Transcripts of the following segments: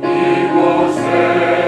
이곳에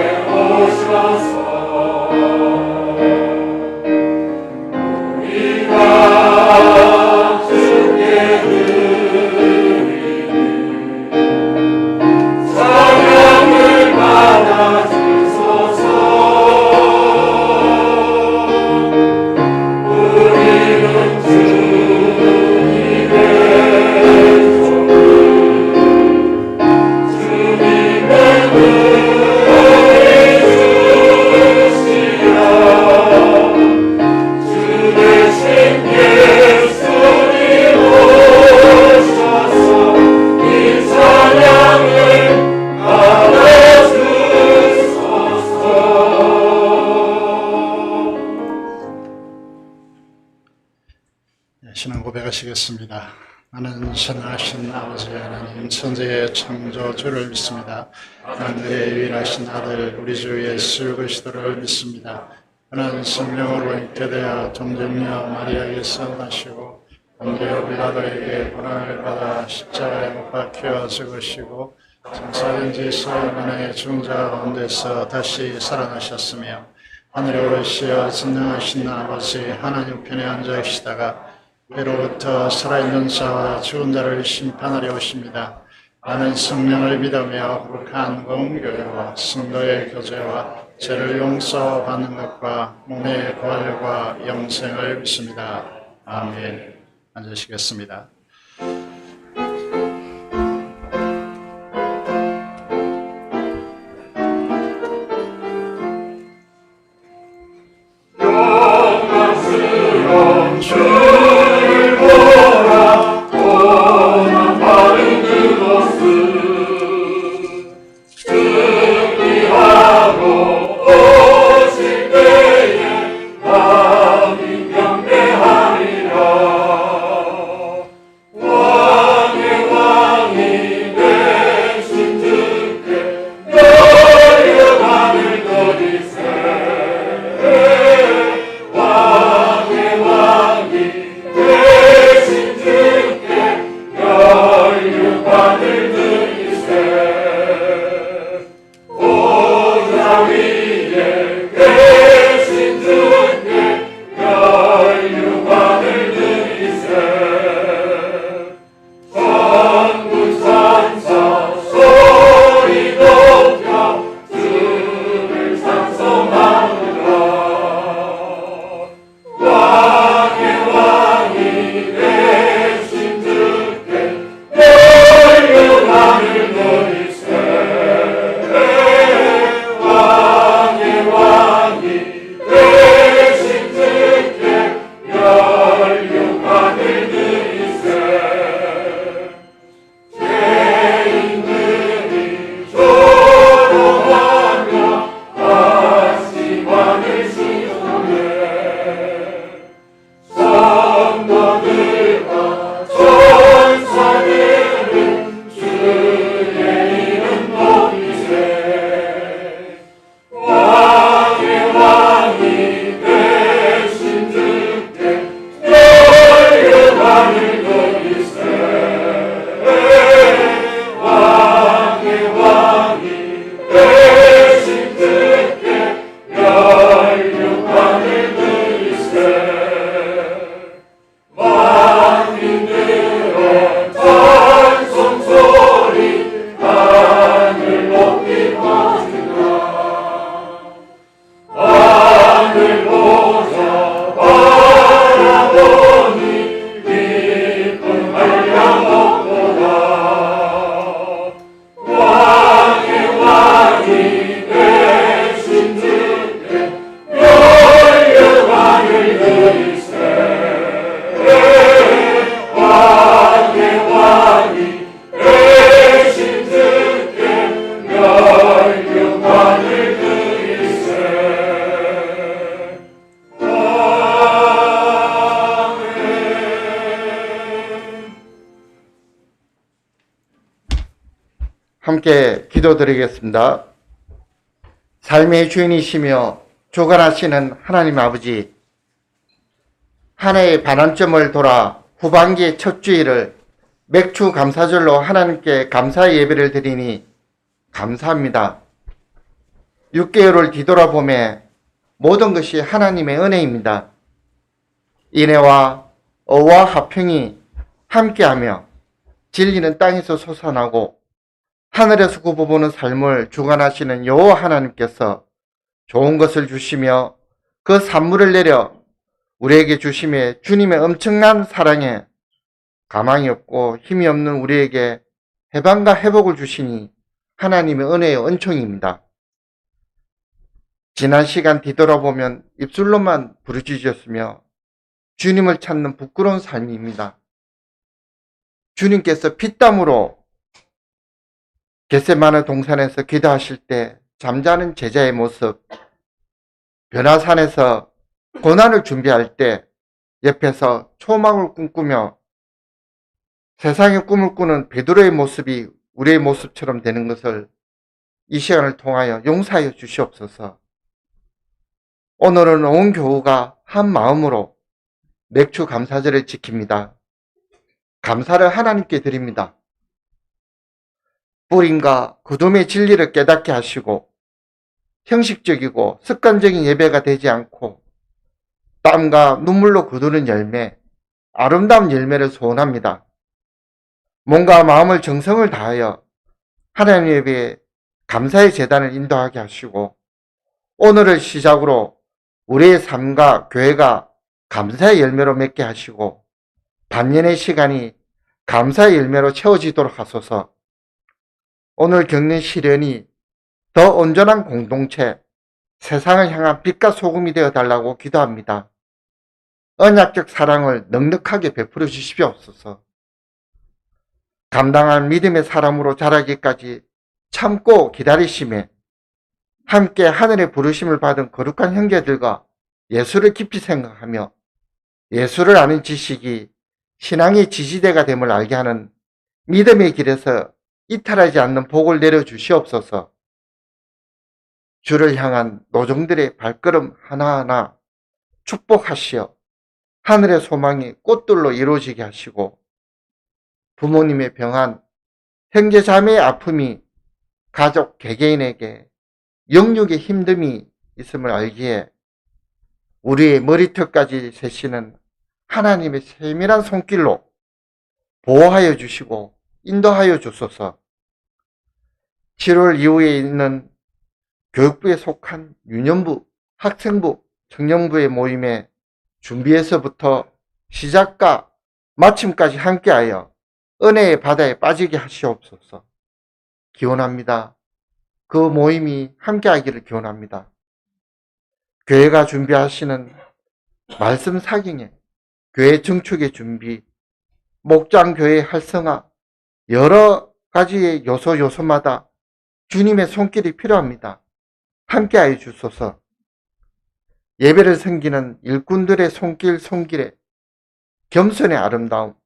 신앙 고백하시겠습니다. 나는 선하신 아버지 하나님 천지의 창조주를 믿습니다. 하나님의 유일하신 아들 우리 주 예수 그리스도를 믿습니다. 그는 성령으로 잉태 되어 동정녀 마리아에게서 나시고 본디오 빌라도에게 고난을 받아 십자가에 못 박혀 죽으시고 장사된 지 사흘 만에 죽은 자 가운데서 다시 살아나셨으며 하늘에 오르시어 전능하신 아버지 하나님 편에 앉아 계시다가 그로부터 살아있는 자와 죽은 자를 심판하려 오십니다. 나는 성령을 믿으며 거룩한 공교회와 성도의 교제와 죄를 용서받는 것과 몸의 부활과 영생을 믿습니다. 아멘. 앉으시겠습니다. 함께 기도드리겠습니다. 삶의 주인이시며 주관하시는 하나님 아버지, 한 해의 반환점을 돌아 후반기의 첫 주일을 맥주 감사절로 하나님께 감사의 예배를 드리니 감사합니다. 6개월을 뒤돌아보매 모든 것이 하나님의 은혜입니다. 인애와 어와 화평이 함께하며 진리는 땅에서 솟아나고 하늘에서 굽어보는 삶을 주관하시는 여호와 하나님께서 좋은 것을 주시며 그 산물을 내려 우리에게 주심에 주님의 엄청난 사랑에 가망이 없고 힘이 없는 우리에게 해방과 회복을 주시니 하나님의 은혜의 은총입니다. 지난 시간 뒤돌아보면 입술로만 부르짖었으며 주님을 찾는 부끄러운 삶입니다. 주님께서 피땀으로 겟세마네 동산에서 기도하실 때 잠자는 제자의 모습, 변화산에서 고난을 준비할 때 옆에서 초막을 꿈꾸며 세상의 꿈을 꾸는 베드로의 모습이 우리의 모습처럼 되는 것을 이 시간을 통하여 용서하여 주시옵소서. 오늘은 온 교우가 한 마음으로 맥주 감사절을 지킵니다. 감사를 하나님께 드립니다. 뿌림과 그둠의 진리를 깨닫게 하시고 형식적이고 습관적인 예배가 되지 않고 땀과 눈물로 거두는 열매, 아름다운 열매를 소원합니다. 몸과 마음을 정성을 다하여 하나님 예배에 감사의 제단을 인도하게 하시고 오늘을 시작으로 우리의 삶과 교회가 감사의 열매로 맺게 하시고 반년의 시간이 감사의 열매로 채워지도록 하소서. 오늘 겪는 시련이 더 온전한 공동체, 세상을 향한 빛과 소금이 되어 달라고 기도합니다. 언약적 사랑을 넉넉하게 베풀어 주시옵소서. 감당한 믿음의 사람으로 자라기까지 참고 기다리심에 함께 하늘의 부르심을 받은 거룩한 형제들과 예수를 깊이 생각하며 예수를 아는 지식이 신앙의 지지대가 됨을 알게 하는 믿음의 길에서 이탈하지 않는 복을 내려주시옵소서. 주를 향한 노종들의 발걸음 하나하나 축복하시어 하늘의 소망이 꽃들로 이루어지게 하시고 부모님의 병환, 형제 자매의 아픔이 가족 개개인에게 영육의 힘듦이 있음을 알기에 우리의 머리털까지 세시는 하나님의 세밀한 손길로 보호하여 주시고 인도하여 주소서. 7월 이후에 있는 교육부에 속한 유년부, 학생부, 청년부의 모임에 준비에서부터 시작과 마침까지 함께하여 은혜의 바다에 빠지게 하시옵소서. 기원합니다. 그 모임이 함께하기를 기원합니다. 교회가 준비하시는 말씀 사경에 교회 증축의 준비, 목장교회 활성화, 여러 가지의 요소마다 주님의 손길이 필요합니다. 함께하여 주소서. 예배를 섬기는 일꾼들의 손길에 겸손의 아름다움,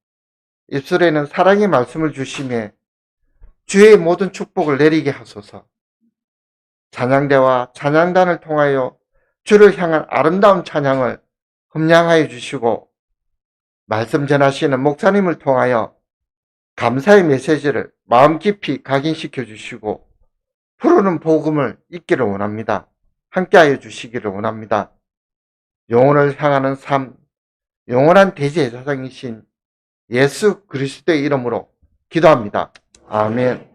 입술에는 사랑의 말씀을 주시며 주의 모든 축복을 내리게 하소서. 찬양대와 찬양단을 통하여 주를 향한 아름다운 찬양을 흠량하여 주시고 말씀 전하시는 목사님을 통하여 감사의 메시지를 마음 깊이 각인시켜 주시고 푸르는 복음을 잊기를 원합니다. 함께하여 주시기를 원합니다. 영혼을 향하는 삶, 영원한 대제사장이신 예수 그리스도의 이름으로 기도합니다. 아멘.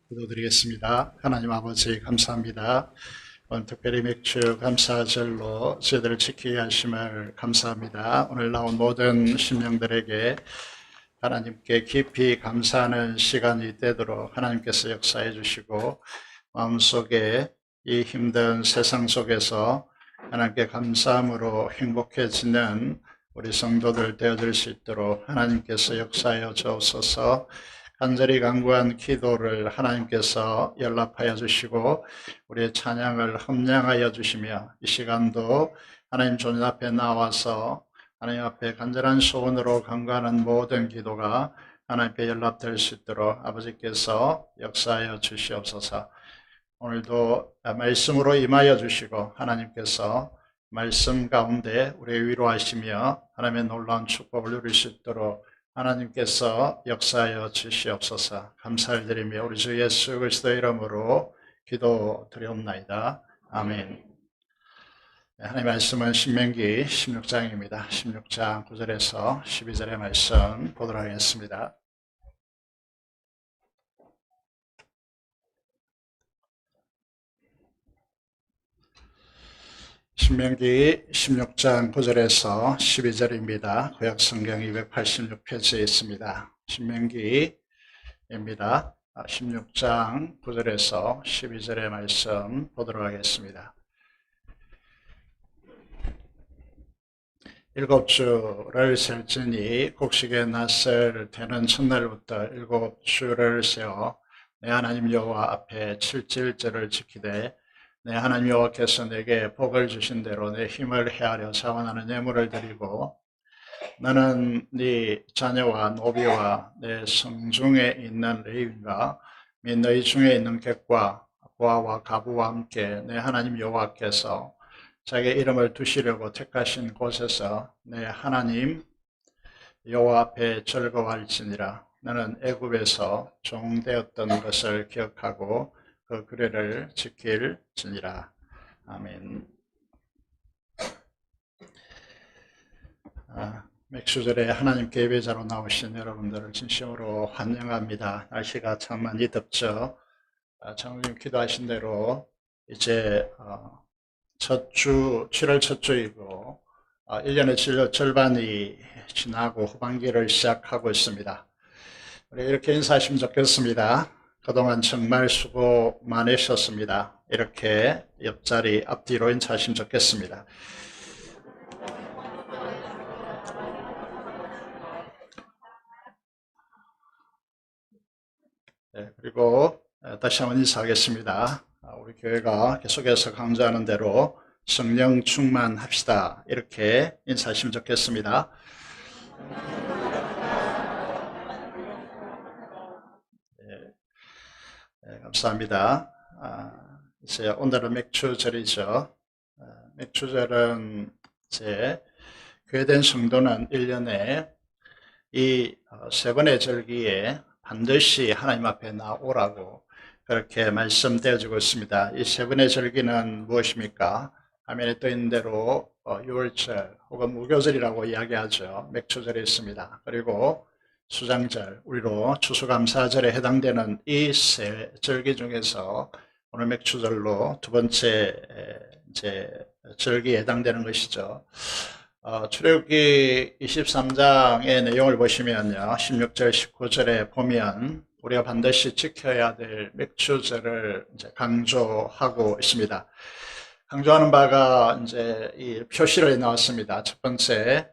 기도드리겠습니다. 하나님 아버지 감사합니다. 오늘 특별히 맥주 감사절로 저희들을 지키게 하심을 감사합니다. 오늘 나온 모든 신령들에게 하나님께 깊이 감사하는 시간이 되도록 하나님께서 역사해 주시고 마음속에 이 힘든 세상 속에서 하나님께 감사함으로 행복해지는 우리 성도들 되어질 수 있도록 하나님께서 역사하여 주옵소서. 간절히 간구한 기도를 하나님께서 연락하여 주시고 우리의 찬양을 흠량하여 주시며 이 시간도 하나님 존재 앞에 나와서 하나님 앞에 간절한 소원으로 간구하는 모든 기도가 하나님께 연락될 수 있도록 아버지께서 역사하여 주시옵소서. 오늘도 말씀으로 임하여 주시고 하나님께서 말씀 가운데 우리를 위로하시며 하나님의 놀라운 축복을 누릴 수 있도록 하나님께서 역사하여 주시옵소서. 감사를 드리며 우리 주 예수 그리스도의 이름으로 기도드리옵나이다. 아멘. 하나님의 말씀은 신명기 16장입니다. 16장 9절에서 12절의 말씀 보도록 하겠습니다. 신명기 16장 9절에서 12절입니다. 구약성경 286페이지에 있습니다. 신명기입니다. 16장 9절에서 12절의 말씀 보도록 하겠습니다. 7주를 셀지니 곡식의 낫을 되는 첫날부터 7주를 세워 내 하나님 여호와 앞에 7일째를 지키되 내 하나님 여호와께서 내게 복을 주신 대로 내 힘을 헤아려 자원하는 예물을 드리고 너는 네 자녀와 노비와 내 성중에 있는 레위인과 및 너희 중에 있는 객과 고아와 가부와 함께 내 하나님 여호와께서 자기 이름을 두시려고 택하신 곳에서 내 하나님 여호와 앞에 즐거워할지니라. 너는 애굽에서 종되었던 것을 기억하고 그 규례를 지킬지니라. 아멘. 맥주절에 하나님께 예배자로 나오신 여러분들을 진심으로 환영합니다. 날씨가 참 많이 덥죠. 장로님 기도하신 대로 이제 첫 주, 7월 첫 주이고 1년의 절반이 지나고 후반기를 시작하고 있습니다. 우리 이렇게 인사하시면 좋겠습니다. 그동안 정말 수고 많으셨습니다. 이렇게 옆자리 앞뒤로 인사하시면 좋겠습니다. 네, 그리고 다시 한번 인사하겠습니다. 우리 교회가 계속해서 강조하는 대로 성령 충만합시다. 이렇게 인사하시면 좋겠습니다. 네, 감사합니다. 이제 오늘은 맥주절이죠. 맥주절은 이제 교회된 성도는 1년에 이 세 번의 절기에 반드시 하나님 앞에 나오라고 그렇게 말씀되어지고 있습니다. 이 세 번의 절기는 무엇입니까? 화면에 떠 있는 대로 유월절 혹은 무교절이라고 이야기하죠. 맥주절이 있습니다. 그리고 수장절, 우리로 추수감사절에 해당되는 이 세 절기 중에서 오늘 맥주절로 두 번째 이제 절기에 해당되는 것이죠. 출애굽기 23장의 내용을 보시면요, 16절, 19절에 보면 우리가 반드시 지켜야 될 맥주절을 이제 강조하고 있습니다. 강조하는 바가 이제 이 표시로 나왔습니다. 첫 번째,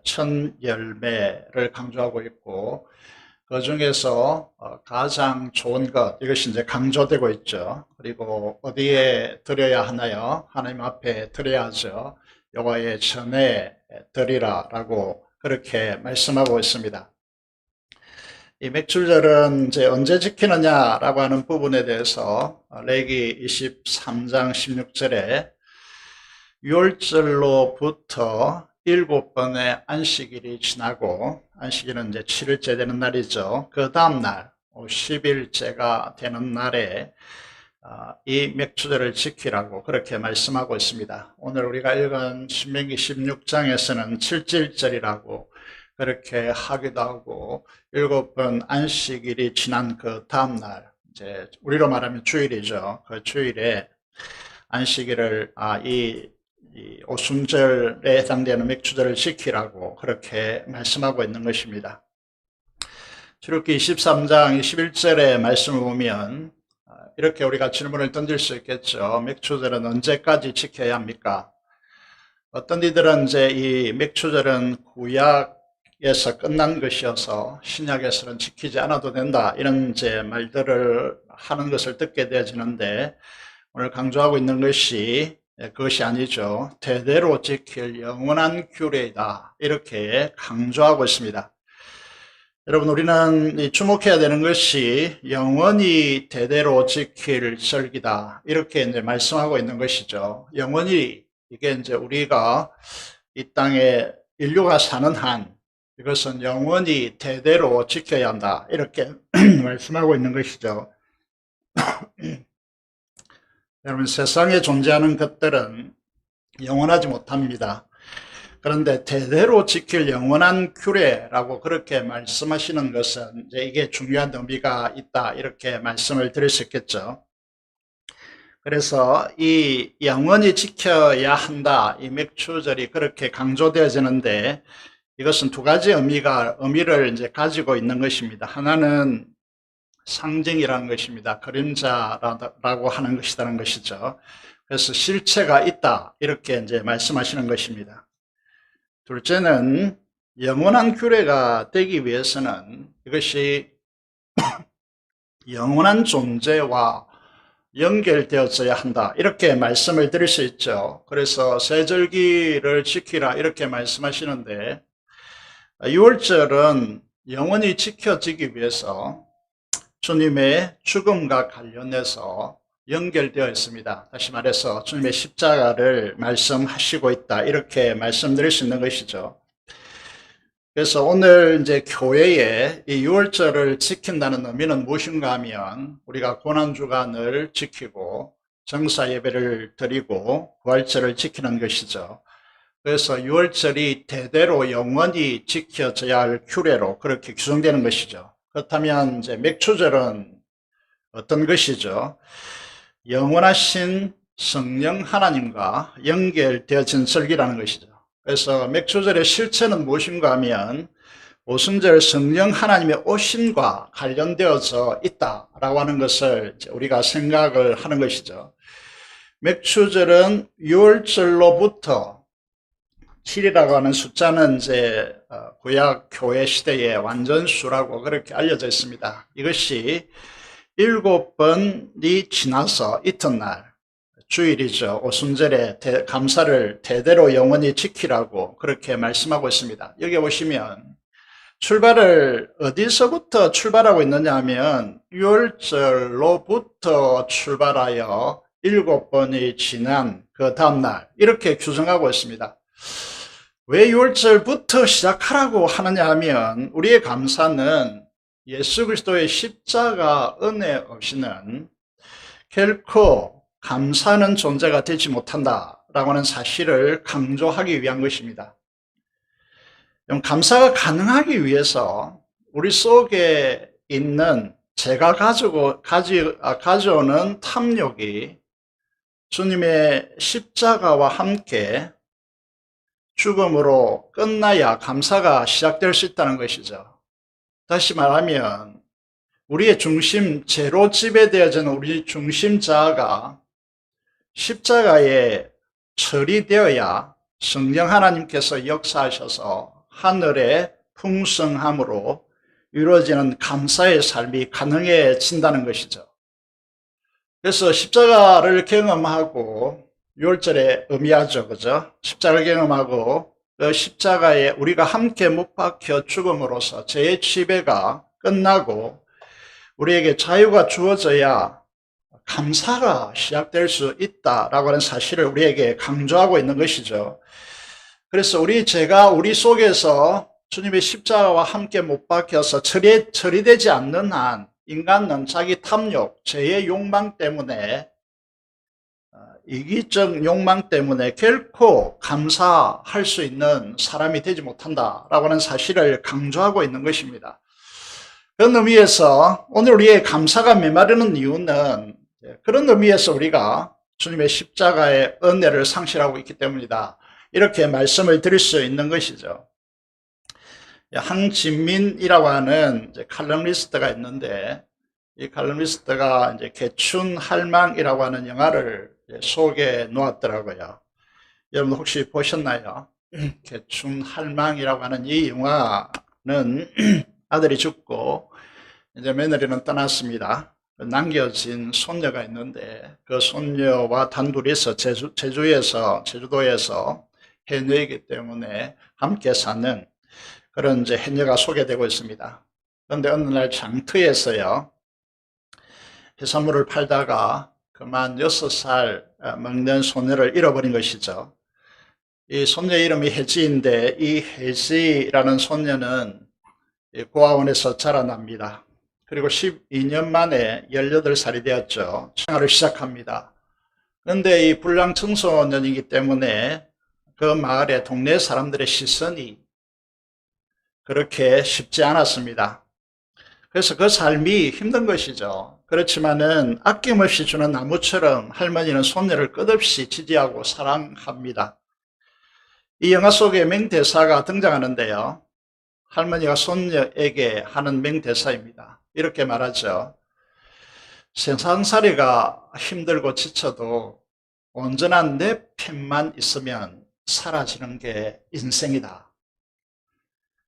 천 열매를 강조하고 있고, 그 중에서 가장 좋은 것, 이것이 이제 강조되고 있죠. 그리고 어디에 드려야 하나요? 하나님 앞에 드려야 하죠. 여호와의 전에 드리라라고 그렇게 말씀하고 있습니다. 이 맥주절은 이제 언제 지키느냐라고 하는 부분에 대해서 레위기 23장 16절에 6월절로부터 7번의 안식일이 지나고, 안식일은 이제 7일째 되는 날이죠. 그 다음 날 10일째가 되는 날에 이 맥주절을 지키라고 그렇게 말씀하고 있습니다. 오늘 우리가 읽은 신명기 16장에서는 7일절이라고 그렇게 하기도 하고, 7번 안식일이 지난 그 다음 날, 이제 우리로 말하면 주일이죠. 그 주일에 안식일을 이 오순절에 해당되는 맥주절을 지키라고 그렇게 말씀하고 있는 것입니다. 출애굽기 23장 21절의 말씀을 보면 이렇게 우리가 질문을 던질 수 있겠죠. 맥주절은 언제까지 지켜야 합니까? 어떤 이들은 이제 이 맥주절은 구약에서 끝난 것이어서 신약에서는 지키지 않아도 된다, 이런 이제 말들을 하는 것을 듣게 되어지는데, 오늘 강조하고 있는 것이 그것이 아니죠. 대대로 지킬 영원한 규례이다, 이렇게 강조하고 있습니다. 여러분, 우리는 주목해야 되는 것이 영원히 대대로 지킬 절기다, 이렇게 이제 말씀하고 있는 것이죠. 영원히, 이게 이제 우리가 이 땅에 인류가 사는 한, 이것은 영원히 대대로 지켜야 한다, 이렇게 말씀하고 있는 것이죠. 여러분, 세상에 존재하는 것들은 영원하지 못합니다. 그런데 대대로 지킬 영원한 규례라고 그렇게 말씀하시는 것은 이제 이게 중요한 의미가 있다, 이렇게 말씀을 드릴 수 있겠죠. 그래서 이 영원히 지켜야 한다, 이 맥주절이 그렇게 강조되어지는데, 이것은 두 가지 의미를 이제 가지고 있는 것입니다. 하나는 상징이라는 것입니다. 그림자라고 하는 것이라는 것이죠. 그래서 실체가 있다, 이렇게 이제 말씀하시는 것입니다. 둘째는 영원한 규례가 되기 위해서는 이것이 영원한 존재와 연결되어져야 한다, 이렇게 말씀을 드릴 수 있죠. 그래서 세절기를 지키라, 이렇게 말씀하시는데, 6월절은 영원히 지켜지기 위해서 주님의 죽음과 관련해서 연결되어 있습니다. 다시 말해서 주님의 십자가를 말씀하시고 있다, 이렇게 말씀드릴 수 있는 것이죠. 그래서 오늘 이제 교회에 이 6월절을 지킨다는 의미는 무엇인가 하면, 우리가 고난주간을 지키고 정사 예배를 드리고 부활절을 지키는 것이죠. 그래서 6월절이 대대로 영원히 지켜져야 할 규례로 그렇게 규정되는 것이죠. 그렇다면 이제 맥주절은 어떤 것이죠? 영원하신 성령 하나님과 연결되어진 절기라는 것이죠. 그래서 맥주절의 실체는 무엇인가 하면, 오순절 성령 하나님의 오심과 관련되어져 있다라고 하는 것을 우리가 생각을 하는 것이죠. 맥주절은 6월절로부터 7이라고 하는 숫자는 이제 구약 교회 시대의 완전수라고 그렇게 알려져 있습니다. 이것이 7번이 지나서 이튿날, 주일이죠. 오순절에 감사를 대대로 영원히 지키라고 그렇게 말씀하고 있습니다. 여기 보시면 출발을 어디서부터 출발하고 있느냐 하면, 6월절로부터 출발하여 7번이 지난 그 다음날, 이렇게 규정하고 있습니다. 왜 6월절부터 시작하라고 하느냐 하면, 우리의 감사는 예수 그리스도의 십자가 은혜 없이는 결코 감사하는 존재가 되지 못한다라고 하는 사실을 강조하기 위한 것입니다. 감사가 가능하기 위해서 우리 속에 있는 제가 가져오는 탐욕이 주님의 십자가와 함께 죽음으로 끝나야 감사가 시작될 수 있다는 것이죠. 다시 말하면 우리의 중심, 죄로 지배되어지는 우리 중심자가 십자가에 처리되어야 성령 하나님께서 역사하셔서 하늘의 풍성함으로 이루어지는 감사의 삶이 가능해진다는 것이죠. 그래서 십자가를 경험하고 6월절에 의미하죠. 그죠? 십자가를 경험하고 그 십자가에 우리가 함께 못 박혀 죽음으로써 죄의 지배가 끝나고 우리에게 자유가 주어져야 감사가 시작될 수 있다라고 하는 사실을 우리에게 강조하고 있는 것이죠. 그래서 우리 죄가 우리 속에서 주님의 십자가와 함께 못 박혀서 처리되지 않는 한 인간은 자기 탐욕, 죄의 욕망 때문에 이기적 욕망 때문에 결코 감사할 수 있는 사람이 되지 못한다라고 하는 사실을 강조하고 있는 것입니다. 그런 의미에서 오늘 우리의 감사가 메마르는 이유는 그런 의미에서 우리가 주님의 십자가의 은혜를 상실하고 있기 때문이다. 이렇게 말씀을 드릴 수 있는 것이죠. 항진민이라고 하는 칼럼니스트가 있는데 이 칼럼니스트가 이제 개춘할망이라고 하는 영화를 속에 놓았더라고요. 여러분 혹시 보셨나요? 개춘할망이라고 하는 이 영화는 아들이 죽고 이제 며느리는 떠났습니다. 남겨진 손녀가 있는데 그 손녀와 단둘이서 제주도에서 해녀이기 때문에 함께 사는 그런 이제 해녀가 소개되고 있습니다. 그런데 어느 날 장터에서요, 해산물을 팔다가 그만 6살 먹는 소녀를 잃어버린 것이죠. 이 소녀 이름이 혜지인데 이 혜지라는 소녀는 고아원에서 자라납니다. 그리고 12년 만에 18살이 되었죠. 생활을 시작합니다. 그런데 이 불량 청소년이기 때문에 그 마을의 동네 사람들의 시선이 그렇게 쉽지 않았습니다. 그래서 그 삶이 힘든 것이죠. 그렇지만은 아낌없이 주는 나무처럼 할머니는 손녀를 끝없이 지지하고 사랑합니다. 이 영화 속에 맹대사가 등장하는데요. 할머니가 손녀에게 하는 맹대사입니다. 이렇게 말하죠. 세상살이가 힘들고 지쳐도 온전한 내 편만 있으면 사라지는 게 인생이다.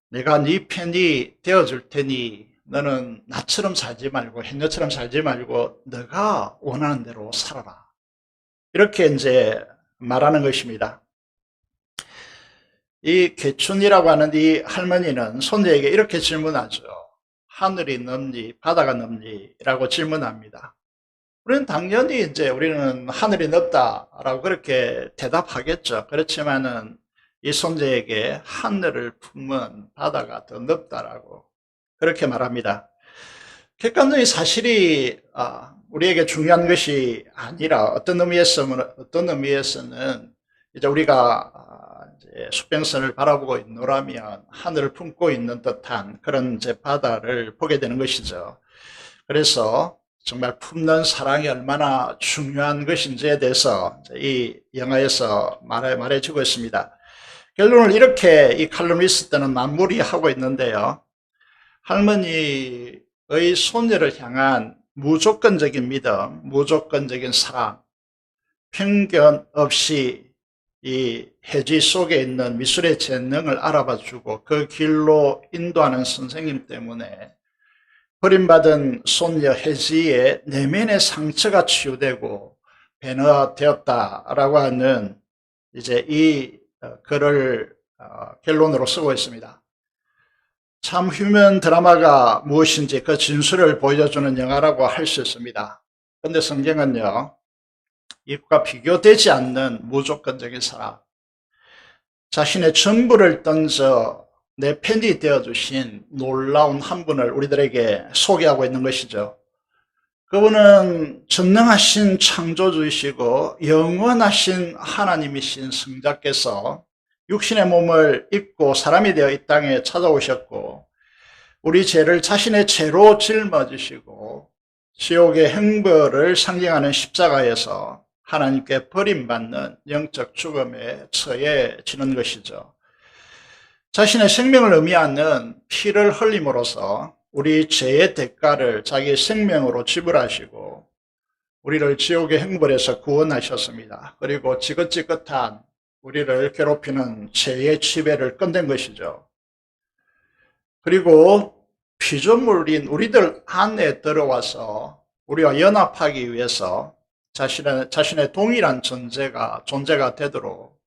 내가 네 편이 되어줄 테니 너는 나처럼 살지 말고 해녀처럼 살지 말고 너가 원하는 대로 살아라. 이렇게 이제 말하는 것입니다. 이 개춘이라고 하는 이 할머니는 손녀에게 이렇게 질문하죠. 하늘이 넓니 바다가 넓니? 라고 질문합니다. 우리는 당연히 우리는 하늘이 넓다라고 그렇게 대답하겠죠. 그렇지만은 이 손자에게 하늘을 품은 바다가 더 넓다라고 그렇게 말합니다. 객관적인 사실이 우리에게 중요한 것이 아니라 어떤 의미에서는 이제 우리가 수평선을 바라보고 있노라면 하늘을 품고 있는 듯한 그런 바다를 보게 되는 것이죠. 그래서 정말 품는 사랑이 얼마나 중요한 것인지에 대해서 이 영화에서 말해주고 있습니다. 결론을 이렇게 이 칼럼니스트는 마무리하고 있는데요. 할머니의 손녀를 향한 무조건적인 믿음, 무조건적인 사랑, 편견 없이 이 해지 속에 있는 미술의 재능을 알아봐주고 그 길로 인도하는 선생님 때문에 버림받은 손녀 혜지의 내면의 상처가 치유되고 변화되었다라고 하는 이제 이 글을 결론으로 쓰고 있습니다. 참 휴먼 드라마가 무엇인지 그 진술을 보여주는 영화라고 할 수 있습니다. 그런데 성경은요, 이것과 비교되지 않는 무조건적인 사랑, 자신의 전부를 던져 내 편이 되어주신 놀라운 한 분을 우리들에게 소개하고 있는 것이죠. 그분은 전능하신 창조주이시고 영원하신 하나님이신 성자께서 육신의 몸을 입고 사람이 되어 이 땅에 찾아오셨고 우리 죄를 자신의 죄로 짊어지시고 지옥의 형벌을 상징하는 십자가에서 하나님께 버림받는 영적 죽음에 처해지는 것이죠. 자신의 생명을 의미하는 피를 흘림으로써 우리 죄의 대가를 자기 생명으로 지불하시고 우리를 지옥의 형벌에서 구원하셨습니다. 그리고 지긋지긋한 우리를 괴롭히는 죄의 지배를 끝낸 것이죠. 그리고 피조물인 우리들 안에 들어와서 우리와 연합하기 위해서 자신의 동일한 존재가 되도록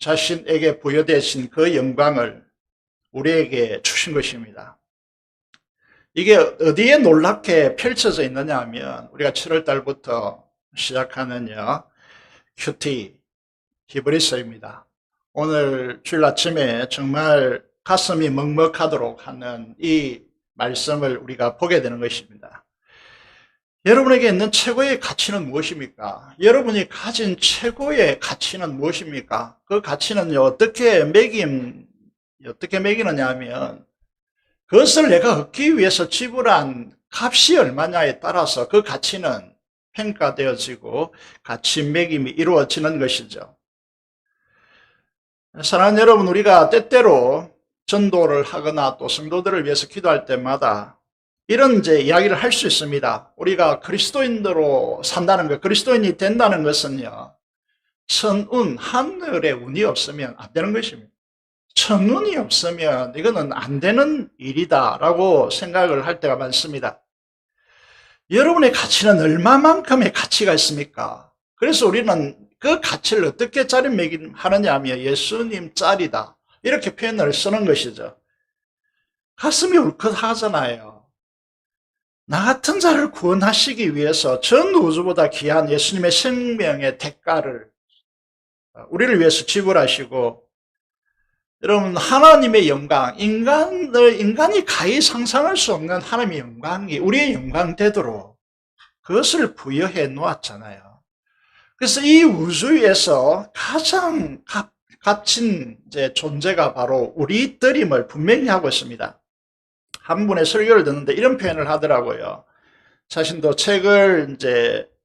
자신에게 부여되신 그 영광을 우리에게 주신 것입니다. 이게 어디에 놀랍게 펼쳐져 있느냐 하면 우리가 7월 달부터 시작하는요, 큐티, 히브리서입니다. 오늘 주일 아침에 정말 가슴이 먹먹하도록 하는 이 말씀을 우리가 보게 되는 것입니다. 여러분에게 있는 최고의 가치는 무엇입니까? 여러분이 가진 최고의 가치는 무엇입니까? 그 가치는 어떻게 매기느냐 하면 그것을 내가 얻기 위해서 지불한 값이 얼마냐에 따라서 그 가치는 평가되어지고 가치 매김이 이루어지는 것이죠. 사랑하는 여러분, 우리가 때때로 전도를 하거나 또 성도들을 위해서 기도할 때마다 이런 이야기를 할 수 있습니다. 우리가 그리스도인으로 산다는 것, 그리스도인이 된다는 것은요, 천운, 하늘에 운이 없으면 안 되는 것입니다. 천운이 없으면 이거는 안 되는 일이다라고 생각을 할 때가 많습니다. 여러분의 가치는 얼마만큼의 가치가 있습니까? 그래서 우리는 그 가치를 어떻게 자리매김하느냐 하면 예수님 짤이다, 이렇게 표현을 쓰는 것이죠. 가슴이 울컥하잖아요. 나 같은 자를 구원하시기 위해서 전 우주보다 귀한 예수님의 생명의 대가를 우리를 위해서 지불하시고, 여러분, 하나님의 영광, 인간이 가히 상상할 수 없는 하나님의 영광이 우리의 영광 되도록 그것을 부여해 놓았잖아요. 그래서 이 우주에서 가장 값진 존재가 바로 우리들임을 분명히 하고 있습니다. 한 분의 설교를 듣는데 이런 표현을 하더라고요. 자신도 책을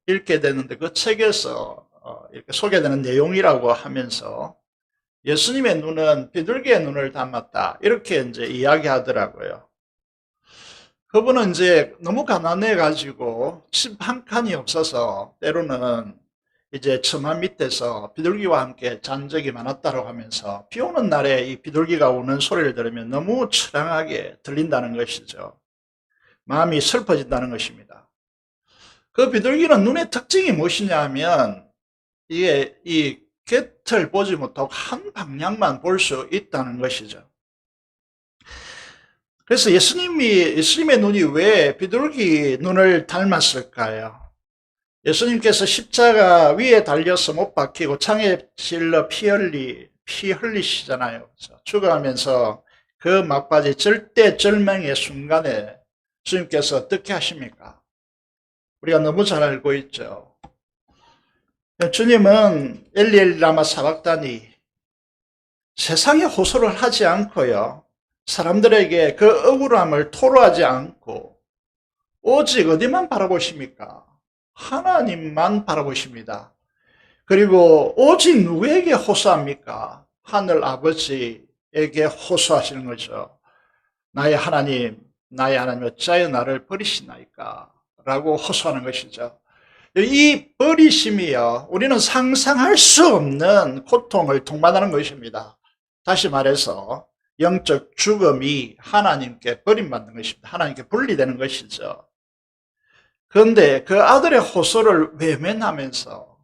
읽게 되는데 그 책에서 이렇게 소개되는 내용이라고 하면서 예수님의 눈은 비둘기의 눈을 닮았다, 이렇게 이야기하더라고요. 그분은 너무 가난해가지고 집 한 칸이 없어서 때로는 처마 밑에서 비둘기와 함께 잔 적이 많았다고 하면서 비 오는 날에 이 비둘기가 우는 소리를 들으면 너무 처량하게 들린다는 것이죠. 마음이 슬퍼진다는 것입니다. 그 비둘기는 눈의 특징이 무엇이냐 하면 이게 이 곁을 보지 못하고 한 방향만 볼 수 있다는 것이죠. 그래서 예수님의 눈이 왜 비둘기 눈을 닮았을까요? 예수님께서 십자가 위에 달려서 못 박히고 창에 찔러 피 흘리시잖아요. 죽어가면서 그 막바지 절대절명의 순간에 주님께서 어떻게 하십니까? 우리가 너무 잘 알고 있죠. 주님은 엘리 라마 사박다니, 세상에 호소를 하지 않고요, 사람들에게 그 억울함을 토로하지 않고 오직 어디만 바라보십니까? 하나님만 바라보십니다. 그리고 오직 누구에게 호소합니까? 하늘 아버지에게 호소하시는 거죠. 나의 하나님 어찌하여 나를 버리시나이까? 라고 호소하는 것이죠. 이 버리심이요, 우리는 상상할 수 없는 고통을 동반하는 것입니다. 다시 말해서 영적 죽음이 하나님께 버림받는 것입니다. 하나님께 분리되는 것이죠. 그런데 그 아들의 호소를 외면하면서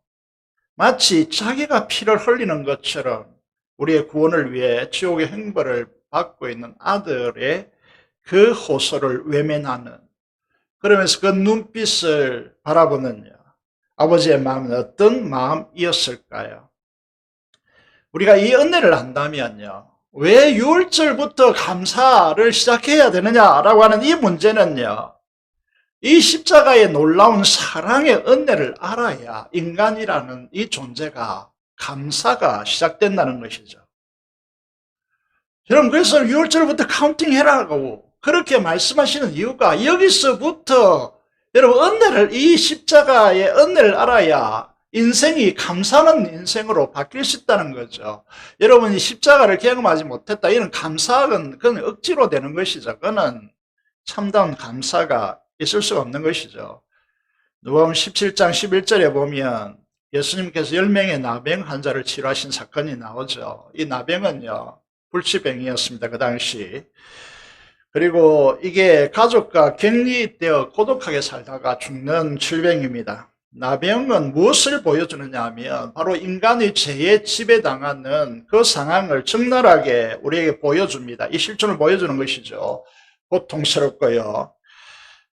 마치 자기가 피를 흘리는 것처럼 우리의 구원을 위해 지옥의 형벌을 받고 있는 아들의 그 호소를 외면하는, 그러면서 그 눈빛을 바라보는 아버지의 마음은 어떤 마음이었을까요? 우리가 이 은혜를 안다면요, 왜 6월절부터 감사를 시작해야 되느냐라고 하는 이 문제는요, 이 십자가의 놀라운 사랑의 은혜를 알아야 인간이라는 이 존재가 감사가 시작된다는 것이죠. 여러분, 그래서 6월절부터 카운팅 해라고 그렇게 말씀하시는 이유가 여기서부터 여러분 이 십자가의 은혜를 알아야 인생이 감사하는 인생으로 바뀔 수 있다는 거죠. 여러분이 십자가를 경험하지 못했다, 이런 감사는 그건 억지로 되는 것이죠. 그거는 참다운 감사가 있을 수가 없는 것이죠. 누가복음 17장 11절에 보면 예수님께서 10명의 나병 환자를 치료하신 사건이 나오죠. 이 나병은요, 불치병이었습니다. 그 당시. 그리고 이게 가족과 격리되어 고독하게 살다가 죽는 질병입니다. 나병은 무엇을 보여주느냐 하면 바로 인간의 죄에 지배당하는 그 상황을 적나라하게 우리에게 보여줍니다. 이 실존을 보여주는 것이죠. 고통스럽고요.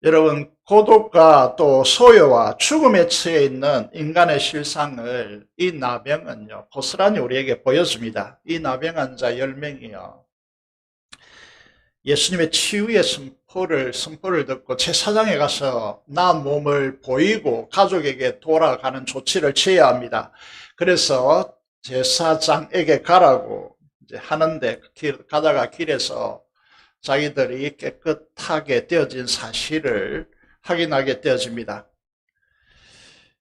여러분, 고독과 또 소요와 죽음에 처해 있는 인간의 실상을 이 나병은요, 고스란히 우리에게 보여줍니다. 이 나병 환자 10명이요. 예수님의 치유의 선포를 듣고 제사장에 가서 나은 몸을 보이고 가족에게 돌아가는 조치를 취해야 합니다. 그래서 제사장에게 가라고 이제 하는데 가다가 길에서 자기들이 깨끗하게 되어진 사실을 확인하게 되어집니다.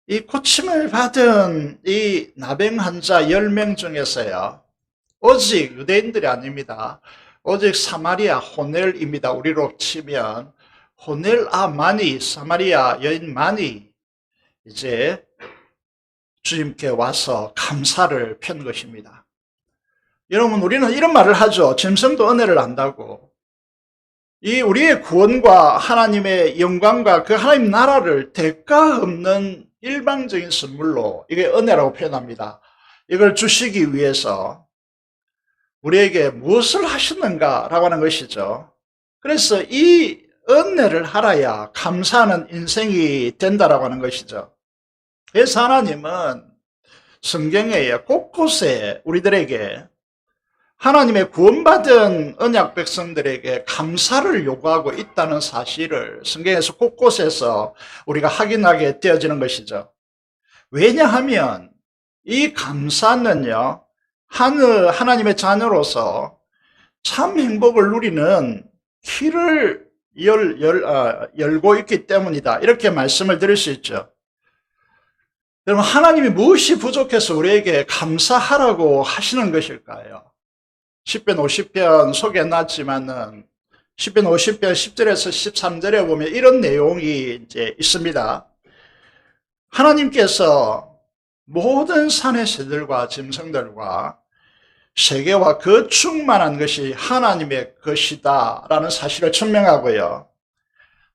이 고침을 받은 이 나병 환자 10명 중에서요, 오직 유대인들이 아닙니다. 오직 사마리아 호넬입니다. 우리로 치면 호넬아만이, 사마리아 여인만이 이제 주님께 와서 감사를 편 것입니다. 여러분, 우리는 이런 말을 하죠. 짐승도 은혜를 안다고. 이 우리의 구원과 하나님의 영광과 그 하나님 나라를 대가 없는 일방적인 선물로 이게 은혜라고 표현합니다. 이걸 주시기 위해서 우리에게 무엇을 하셨는가라고 하는 것이죠. 그래서 이 은혜를 알아야 감사하는 인생이 된다라고 하는 것이죠. 그래서 하나님은 성경에 곳곳에 우리들에게 하나님의 구원받은 언약 백성들에게 감사를 요구하고 있다는 사실을 성경에서 곳곳에서 우리가 확인하게 되어지는 것이죠. 왜냐하면 이 감사는요, 하나님의 자녀로서 참 행복을 누리는 키를 열고 있기 때문이다. 이렇게 말씀을 드릴 수 있죠. 여러분, 하나님이 무엇이 부족해서 우리에게 감사하라고 하시는 것일까요? 10편 50편 소개해놨지만은 10편 50편 10절에서 13절에 보면 이런 내용이 이제 있습니다. 하나님께서 모든 산의 새들과 짐승들과 세계와 그 충만한 것이 하나님의 것이다 라는 사실을 증명하고요.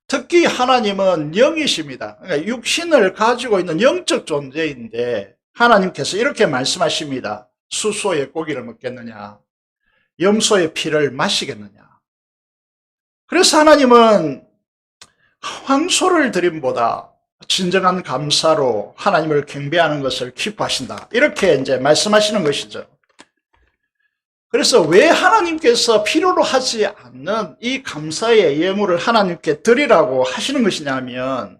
특히 하나님은 영이십니다. 그러니까 육신을 가지고 있는 영적 존재인데 하나님께서 이렇게 말씀하십니다. 수소의 고기를 먹겠느냐, 염소의 피를 마시겠느냐. 그래서 하나님은 황소를 드림보다 진정한 감사로 하나님을 경배하는 것을 기뻐하신다. 이렇게 이제 말씀하시는 것이죠. 그래서 왜 하나님께서 필요로 하지 않는 이 감사의 예물을 하나님께 드리라고 하시는 것이냐면,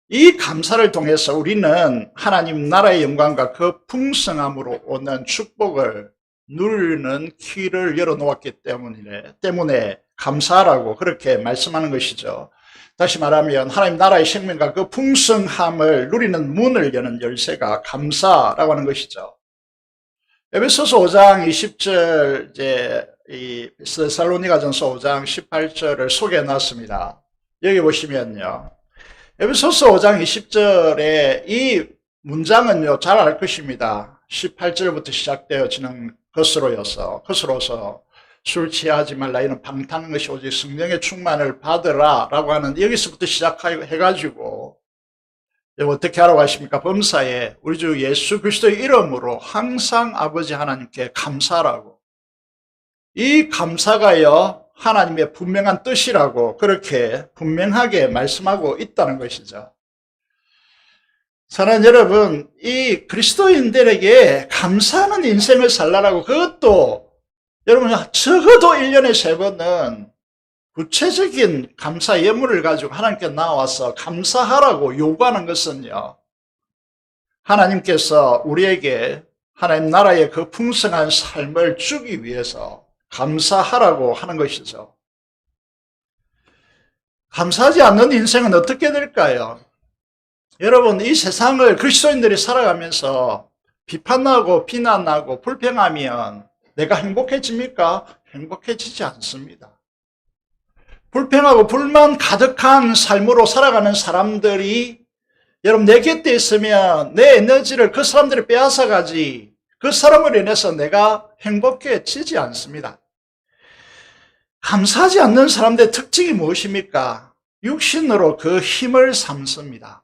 이 감사를 통해서 우리는 하나님 나라의 영광과 그 풍성함으로 오는 축복을 누리는 키를 열어놓았기 때문에 감사하라고 그렇게 말씀하는 것이죠. 다시 말하면 하나님 나라의 생명과 그 풍성함을 누리는 문을 여는 열쇠가 감사라고 하는 것이죠. 에베소서 5장 20절, 이 데살로니가전서 5장 18절을 소개해 놨습니다. 여기 보시면요, 에베소서 5장 20절에 이 문장은요, 잘 알 것입니다. 18절부터 시작되어지는 것으로서 술 취하지 말라, 이는 방탕한 것이 오직 성령의 충만을 받으라 라고 하는, 여기서부터 시작해가지고 어떻게 하라고 하십니까? 범사에 우리 주 예수 그리스도의 이름으로 항상 아버지 하나님께 감사라고, 이 감사가요 하나님의 분명한 뜻이라고 그렇게 분명하게 말씀하고 있다는 것이죠. 사랑하는 여러분, 이 그리스도인들에게 감사하는 인생을 살라라고, 그것도 여러분 적어도 1년에 3번은 구체적인 감사 예물을 가지고 하나님께 나와서 감사하라고 요구하는 것은요, 하나님께서 우리에게 하나님 나라의 그 풍성한 삶을 주기 위해서 감사하라고 하는 것이죠. 감사하지 않는 인생은 어떻게 될까요? 여러분, 이 세상을 그리스도인들이 살아가면서 비판하고 비난하고 불평하면 내가 행복해집니까? 행복해지지 않습니다. 불평하고 불만 가득한 삶으로 살아가는 사람들이 여러분, 내 곁에 있으면 내 에너지를 그 사람들이 빼앗아 가지, 그 사람으로 인해서 내가 행복해지지 않습니다. 감사하지 않는 사람들의 특징이 무엇입니까? 육신으로 그 힘을 삼습니다.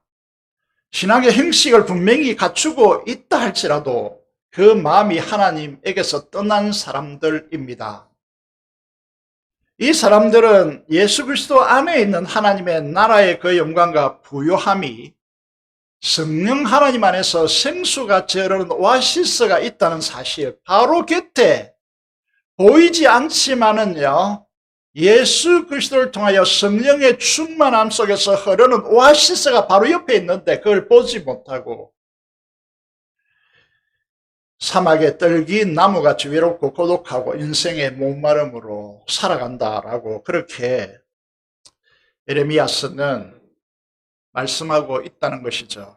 신앙의 형식을 분명히 갖추고 있다 할지라도 그 마음이 하나님에게서 떠난 사람들입니다. 이 사람들은 예수 그리스도 안에 있는 하나님의 나라의 그 영광과 부요함이 성령 하나님 안에서 생수같이 흐르는 오아시스가 있다는 사실, 바로 곁에 보이지 않지만은요, 예수 그리스도를 통하여 성령의 충만함 속에서 흐르는 오아시스가 바로 옆에 있는데 그걸 보지 못하고 사막에 떨긴 나무같이 외롭고 고독하고 인생의 목마름으로 살아간다라고 그렇게 예레미야서는 말씀하고 있다는 것이죠.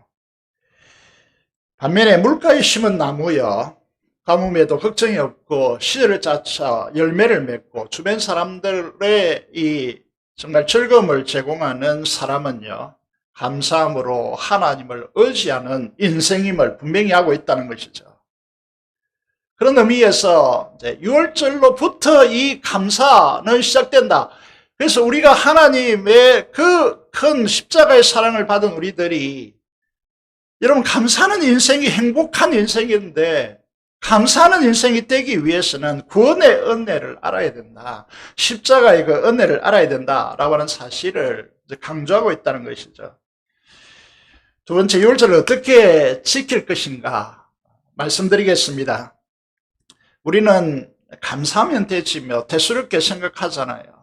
반면에 물가에 심은 나무여 가뭄에도 걱정이 없고 씨를 짜쳐 열매를 맺고 주변 사람들의 이 정말 즐거움을 제공하는 사람은요, 감사함으로 하나님을 의지하는 인생임을 분명히 하고 있다는 것이죠. 그런 의미에서 이제 6월절로부터 이 감사는 시작된다. 그래서 우리가 하나님의 그 큰 십자가의 사랑을 받은 우리들이, 여러분, 감사하는 인생이 행복한 인생인데 감사하는 인생이 되기 위해서는 구원의 은혜를 알아야 된다. 십자가의 그 은혜를 알아야 된다라고 하는 사실을 강조하고 있다는 것이죠. 두 번째, 6월절을 어떻게 지킬 것인가 말씀드리겠습니다. 우리는 감사하면 되지며 대수롭게 생각하잖아요.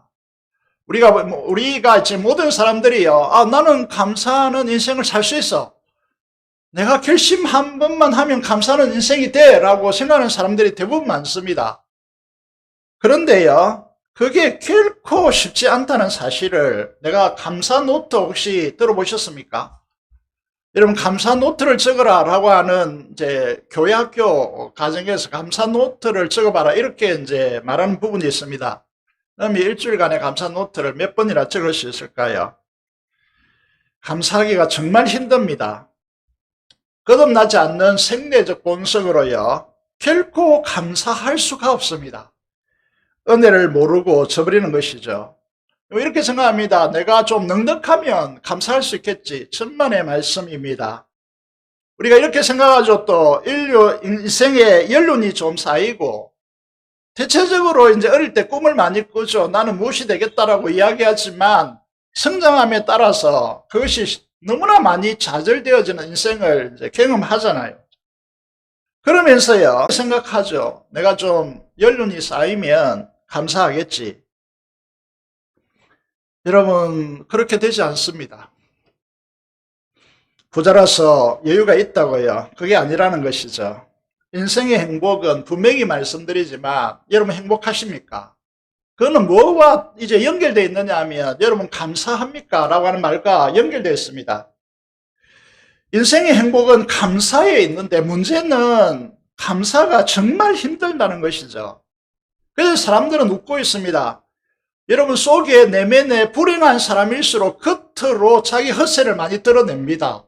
우리가 이제 모든 사람들이요, 나는 감사하는 인생을 살 수 있어. 내가 결심 한 번만 하면 감사하는 인생이 돼. 라고 생각하는 사람들이 대부분 많습니다. 그런데요, 그게 결코 쉽지 않다는 사실을, 내가 감사 노트 혹시 들어보셨습니까? 여러분, 감사 노트를 적어라 라고 하는 이제 교회 학교 과정에서 감사 노트를 적어봐라 이렇게 이제 말하는 부분이 있습니다. 그러면 일주일간의 감사 노트를 몇 번이나 적을 수 있을까요? 감사하기가 정말 힘듭니다. 거듭나지 않는 생내적 본성으로요, 결코 감사할 수가 없습니다. 은혜를 모르고 저버리는 것이죠. 이렇게 생각합니다. 내가 좀 넉넉하면 감사할 수 있겠지. 천만의 말씀입니다. 우리가 이렇게 생각하죠. 또 인류 인생의 연륜이 좀 쌓이고, 대체적으로 이제 어릴 때 꿈을 많이 꾸죠. 나는 무엇이 되겠다라고 이야기하지만 성장함에 따라서 그것이 너무나 많이 좌절되어지는 인생을 이제 경험하잖아요. 그러면서요, 생각하죠. 내가 좀 연륜이 쌓이면 감사하겠지. 여러분, 그렇게 되지 않습니다. 부자라서 여유가 있다고요. 그게 아니라는 것이죠. 인생의 행복은 분명히 말씀드리지만, 여러분 행복하십니까? 그거는 뭐와 이제 연결되어 있느냐 하면, 여러분 감사합니까? 라고 하는 말과 연결되어 있습니다. 인생의 행복은 감사에 있는데 문제는 감사가 정말 힘들다는 것이죠. 그래서 사람들은 웃고 있습니다. 여러분, 속에 내면에 불행한 사람일수록 겉으로 자기 허세를 많이 드러냅니다.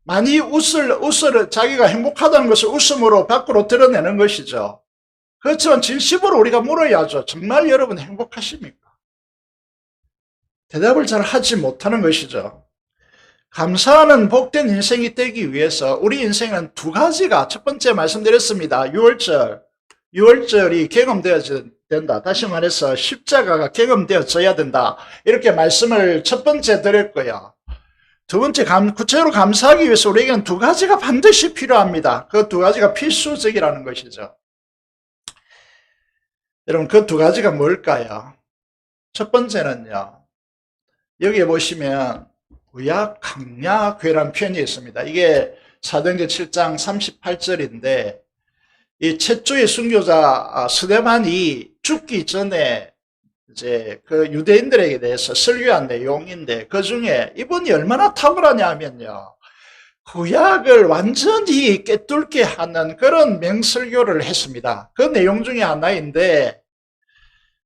많이 자기가 행복하다는 것을 웃음으로 밖으로 드러내는 것이죠. 그렇지만 진심으로 우리가 물어야죠. 정말 여러분 행복하십니까? 대답을 잘 하지 못하는 것이죠. 감사하는 복된 인생이 되기 위해서 우리 인생은 두 가지가, 첫 번째 말씀드렸습니다. 6월절이 경험되어져야 된다. 다시 말해서 십자가가 경험되어져야 된다. 이렇게 말씀을 첫 번째 드렸고요. 두 번째, 구체적으로 감사하기 위해서 우리에게는 두 가지가 반드시 필요합니다. 그 두 가지가 필수적이라는 것이죠. 여러분, 그 두 가지가 뭘까요? 첫 번째는요, 여기에 보시면 구약 강야궤라는 표현이 있습니다. 이게 사도행전 7장 38절인데, 이 최초의 순교자 스데반이 죽기 전에 이제 그 유대인들에게 대해서 설교한 내용인데, 그 중에 이분이 얼마나 탁월하냐 하면요, 구약을 완전히 깨뚫게 하는 그런 명설교를 했습니다. 그 내용 중에 하나인데,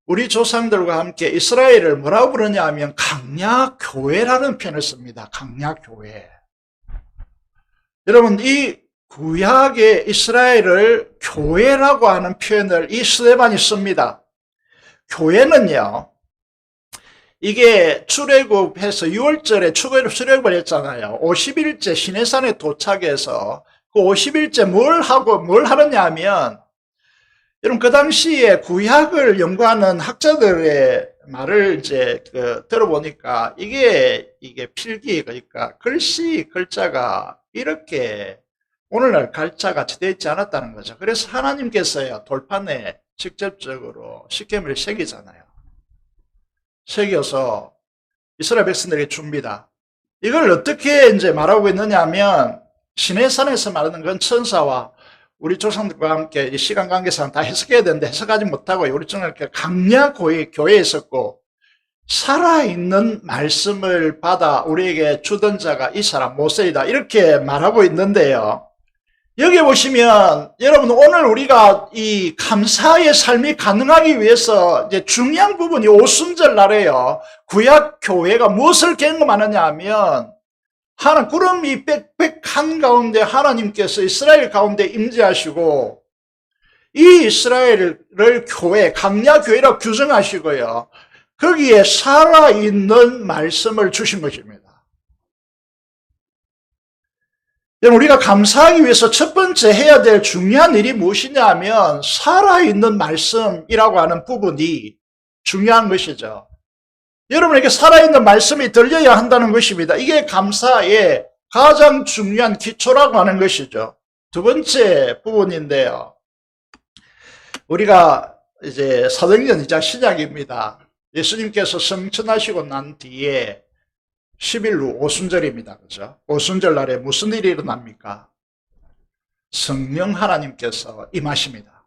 우리 조상들과 함께 이스라엘을 뭐라고 부르냐 하면 강야교회라는 표현을 씁니다. 강야교회. 여러분, 이 구약의 이스라엘을 교회라고 하는 표현을 이 스데반이 씁니다. 교회는요, 이게 출애굽해서 6월절에 출애굽을 했잖아요. 50일째 시내산에 도착해서 그 50일째 뭘 하느냐 하면, 여러분, 그 당시에 구약을 연구하는 학자들의 말을 이제 들어보니까 이게 필기, 그러니까 글자가 이렇게 오늘날 갈자같이 되어 있지 않았다는 거죠. 그래서 하나님께서요, 돌판에 직접적으로 시케미를 새기잖아요. 새겨서 이스라엘 백성들에게 줍니다. 이걸 어떻게 이제 말하고 있느냐 하면, 시내산에서 말하는 건 천사와 우리 조상들과 함께 이 시간 관계상 다 해석해야 되는데 해석하지 못하고 우리 중에 이렇게 강야 교회에 있었고, 살아있는 말씀을 받아 우리에게 주던 자가 이 사람 모세이다, 이렇게 말하고 있는데요. 여기 보시면 여러분, 오늘 우리가 이 감사의 삶이 가능하기 위해서 이제 중요한 부분이 오순절 날에요, 구약 교회가 무엇을 경험하느냐 하면, 구름이 빽빽한 가운데 하나님께서 이스라엘 가운데 임재하시고, 이 이스라엘을 교회, 강야 교회라고 규정하시고요, 거기에 살아있는 말씀을 주신 것입니다. 여러분, 우리가 감사하기 위해서 첫 번째 해야 될 중요한 일이 무엇이냐 하면, 살아있는 말씀이라고 하는 부분이 중요한 것이죠. 여러분에게 살아있는 말씀이 들려야 한다는 것입니다. 이게 감사의 가장 중요한 기초라고 하는 것이죠. 두 번째 부분인데요, 우리가 이제 사도행전 2장 시작입니다. 예수님께서 성천하시고 난 뒤에 10일 후 오순절입니다. 그죠? 오순절 날에 무슨 일이 일어납니까? 성령 하나님께서 임하십니다.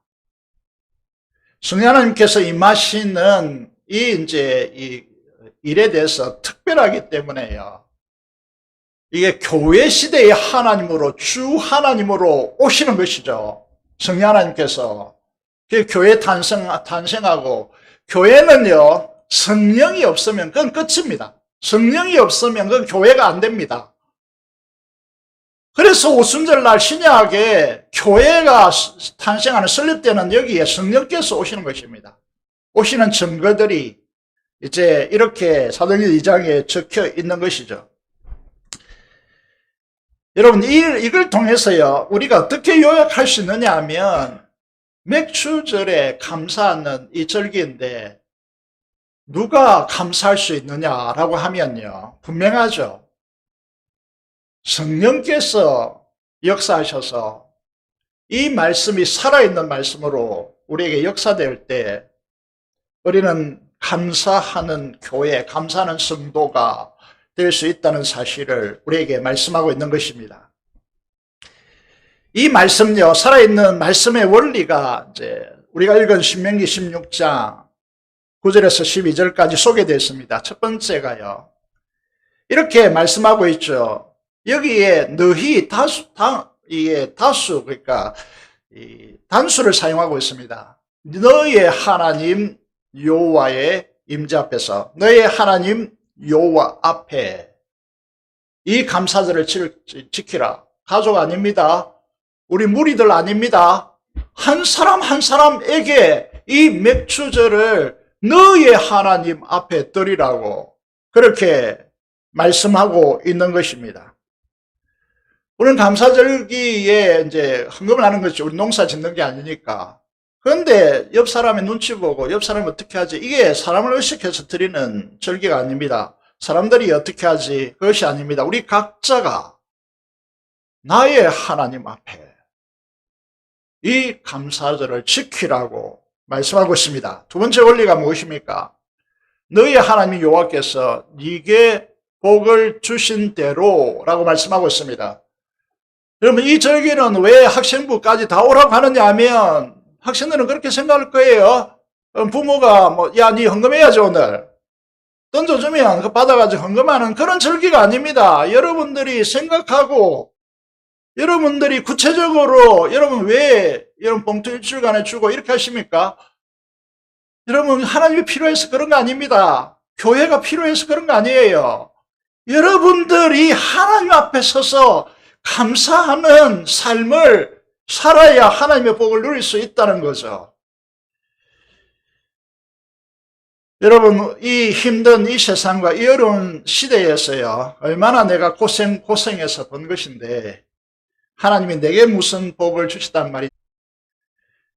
성령 하나님께서 임하시는 이 일에 대해서 특별하기 때문에요, 이게 교회 시대의 하나님으로, 주 하나님으로 오시는 것이죠. 성령 하나님께서. 교회 탄생하고, 교회는요, 성령이 없으면 그건 끝입니다. 성령이 없으면 그건 교회가 안 됩니다. 그래서 오순절날 신약에 교회가 탄생하는 설립되는 여기에 성령께서 오시는 것입니다. 오시는 증거들이 이제 이렇게 사도행전 2장에 적혀 있는 것이죠. 여러분, 이걸 통해서요, 우리가 어떻게 요약할 수 있느냐 하면, 맥추절에 감사하는 이 절기인데 누가 감사할 수 있느냐라고 하면요, 분명하죠. 성령께서 역사하셔서 이 말씀이 살아있는 말씀으로 우리에게 역사될 때 우리는 감사하는 교회, 감사하는 성도가 될 수 있다는 사실을 우리에게 말씀하고 있는 것입니다. 이 말씀요, 살아있는 말씀의 원리가 이제 우리가 읽은 신명기 16장 9절에서 12절까지 소개되어 있습니다. 첫 번째가요, 이렇게 말씀하고 있죠. 여기에 너희 다수, 그러니까 단수를 사용하고 있습니다. 너의 하나님 여호와의 임재 앞에서, 너의 하나님 여호와 앞에 이 감사절을 지키라. 가족 아닙니다. 우리 무리들 아닙니다. 한 사람 한 사람에게 이 맥추절을 너의 하나님 앞에 드리라고 그렇게 말씀하고 있는 것입니다. 우리는 감사절기에 이제 헌금을 하는 것이 우리 농사 짓는 게 아니니까. 그런데 옆 사람의 눈치 보고 옆 사람이 어떻게 하지? 이게 사람을 의식해서 드리는 절기가 아닙니다. 사람들이 어떻게 하지? 그것이 아닙니다. 우리 각자가 나의 하나님 앞에 이 감사절을 지키라고 말씀하고 있습니다. 두 번째 원리가 무엇입니까? 너희 하나님 여호와께서 네게 복을 주신 대로라고 말씀하고 있습니다. 여러분, 이 절기는 왜 학생부까지 다 오라고 하느냐 하면, 학생들은 그렇게 생각할 거예요. 부모가 야, 네 헌금해야지 오늘. 던져주면 그 받아가지고 헌금하는 그런 절기가 아닙니다. 여러분들이 생각하고, 여러분들이 구체적으로, 여러분 왜 여러분 봉투 일주일간에 주고 이렇게 하십니까? 여러분, 하나님이 필요해서 그런 거 아닙니다. 교회가 필요해서 그런 거 아니에요. 여러분들이 하나님 앞에 서서 감사하는 삶을 살아야 하나님의 복을 누릴 수 있다는 거죠. 여러분, 이 힘든 이 세상과 이 어려운 시대에서요, 얼마나 내가 고생해서 번 것인데, 하나님이 내게 무슨 복을 주시단 말이죠.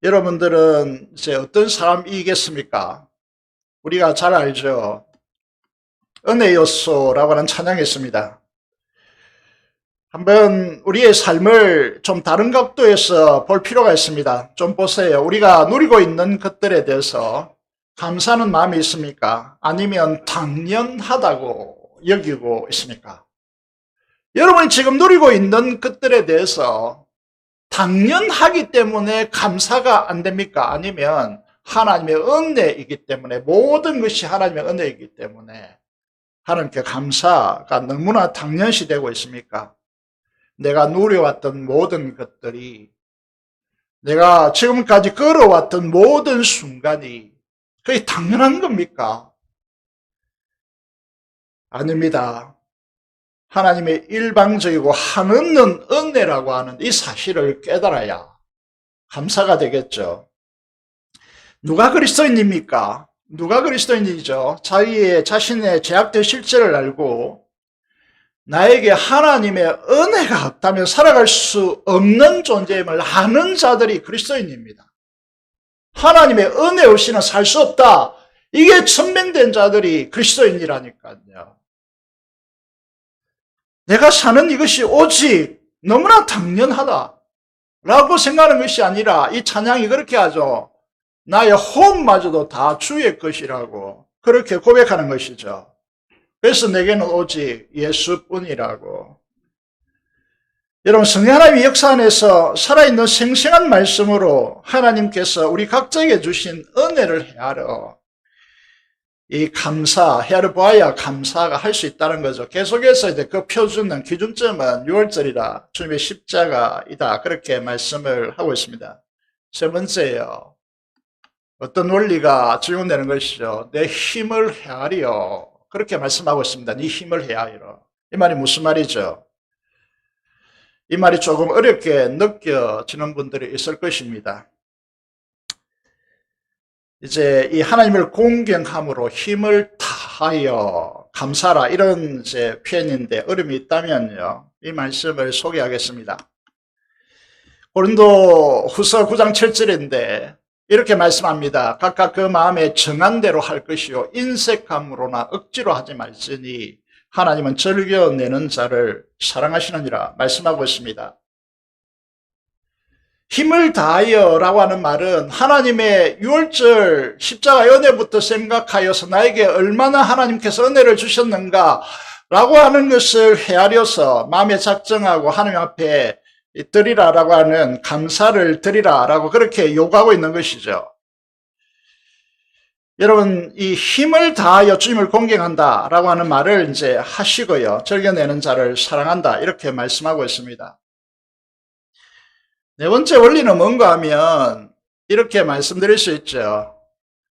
여러분들은 이제 어떤 사람이겠습니까? 우리가 잘 알죠. 은혜 요소라고 하는 찬양이 있습니다. 한번 우리의 삶을 좀 다른 각도에서 볼 필요가 있습니다. 좀 보세요. 우리가 누리고 있는 것들에 대해서 감사하는 마음이 있습니까? 아니면 당연하다고 여기고 있습니까? 여러분이 지금 누리고 있는 것들에 대해서 당연하기 때문에 감사가 안 됩니까? 아니면 하나님의 은혜이기 때문에, 모든 것이 하나님의 은혜이기 때문에 하나님께 감사가 너무나 당연시 되고 있습니까? 내가 누려왔던 모든 것들이, 내가 지금까지 걸어왔던 모든 순간이 그게 당연한 겁니까? 아닙니다. 하나님의 일방적이고 한없는 은혜라고 하는 이 사실을 깨달아야 감사가 되겠죠. 누가 그리스도인입니까? 누가 그리스도인이죠? 자신의 죄악된 실체를 알고 나에게 하나님의 은혜가 없다면 살아갈 수 없는 존재임을 아는 자들이 그리스도인입니다. 하나님의 은혜 없이는 살 수 없다. 이게 천명된 자들이 그리스도인이라니까요. 내가 사는 이것이 오직 너무나 당연하다라고 생각하는 것이 아니라, 이 찬양이 그렇게 하죠. 나의 호흡마저도 다 주의 것이라고 그렇게 고백하는 것이죠. 그래서 내게는 오직 예수뿐이라고. 여러분, 성령 하나님의 역사 안에서 살아있는 생생한 말씀으로 하나님께서 우리 각자에게 주신 은혜를 헤아려 헤아려 보아야 감사가 할 수 있다는 거죠. 계속해서 이제 그 표준은, 기준점은 6월절이라 주님의 십자가이다. 그렇게 말씀을 하고 있습니다. 세 번째요. 어떤 원리가 적용되는 것이죠. 내 힘을 헤아려. 그렇게 말씀하고 있습니다. 네 힘을 헤아려. 이 말이 무슨 말이죠? 이 말이 조금 어렵게 느껴지는 분들이 있을 것입니다. 이제 이 하나님을 공경함으로 힘을 다하여 감사라, 이런 이제 표현인데 어려움이 있다면요, 이 말씀을 소개하겠습니다. 고린도 후서 9장 7절인데 이렇게 말씀합니다. 각각 그 마음에 정한 대로 할 것이요 인색함으로나 억지로 하지 말지니 하나님은 즐겨내는 자를 사랑하시느니라 말씀하고 있습니다. 힘을 다하여 라고 하는 말은 하나님의 유월절 십자가 은혜부터 생각하여서 나에게 얼마나 하나님께서 은혜를 주셨는가 라고 하는 것을 헤아려서 마음에 작정하고 하나님 앞에 드리라라고 하는, 감사를 드리라라고 그렇게 요구하고 있는 것이죠. 여러분, 이 힘을 다하여 주님을 공경한다라고 하는 말을 이제 하시고요, 즐겨내는 자를 사랑한다, 이렇게 말씀하고 있습니다. 네 번째 원리는 뭔가 하면 이렇게 말씀드릴 수 있죠.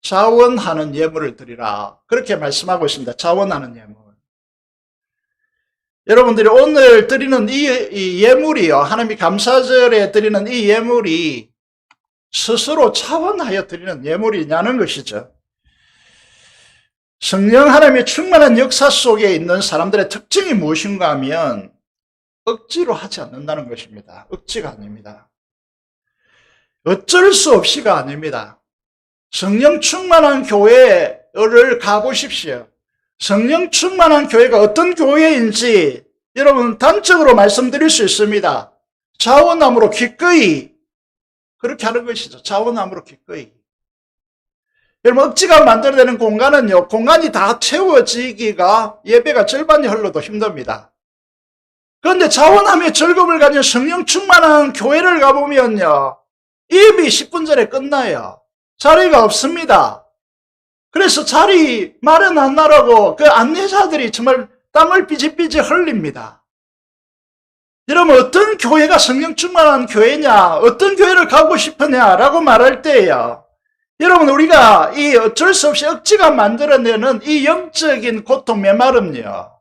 자원하는 예물을 드리라, 그렇게 말씀하고 있습니다. 자원하는 예물. 여러분들이 오늘 드리는 이 예물이요, 하나님이 감사절에 드리는 이 예물이 스스로 자원하여 드리는 예물이냐는 것이죠. 성령 하나님의 충만한 역사 속에 있는 사람들의 특징이 무엇인가 하면 억지로 하지 않는다는 것입니다. 억지가 아닙니다. 어쩔 수 없이가 아닙니다. 성령 충만한 교회를 가보십시오. 성령 충만한 교회가 어떤 교회인지 여러분 단적으로 말씀드릴 수 있습니다. 자원함으로 기꺼이 그렇게 하는 것이죠. 자원함으로 기꺼이. 여러분, 억지가 만들어내는 공간은요, 공간이 다 채워지기가 예배가 절반이 흘러도 힘듭니다. 그런데 자원함의 즐거움을 가진 성령 충만한 교회를 가보면요, 예배 10분 전에 끝나요. 자리가 없습니다. 그래서 자리 마련하느라고 그 안내자들이 정말 땀을 삐질삐질 흘립니다. 여러분, 어떤 교회가 성령 충만한 교회냐, 어떤 교회를 가고 싶으냐라고 말할 때예요, 여러분, 우리가 이 어쩔 수 없이 억지가 만들어내는 이 영적인 고통, 메마름요,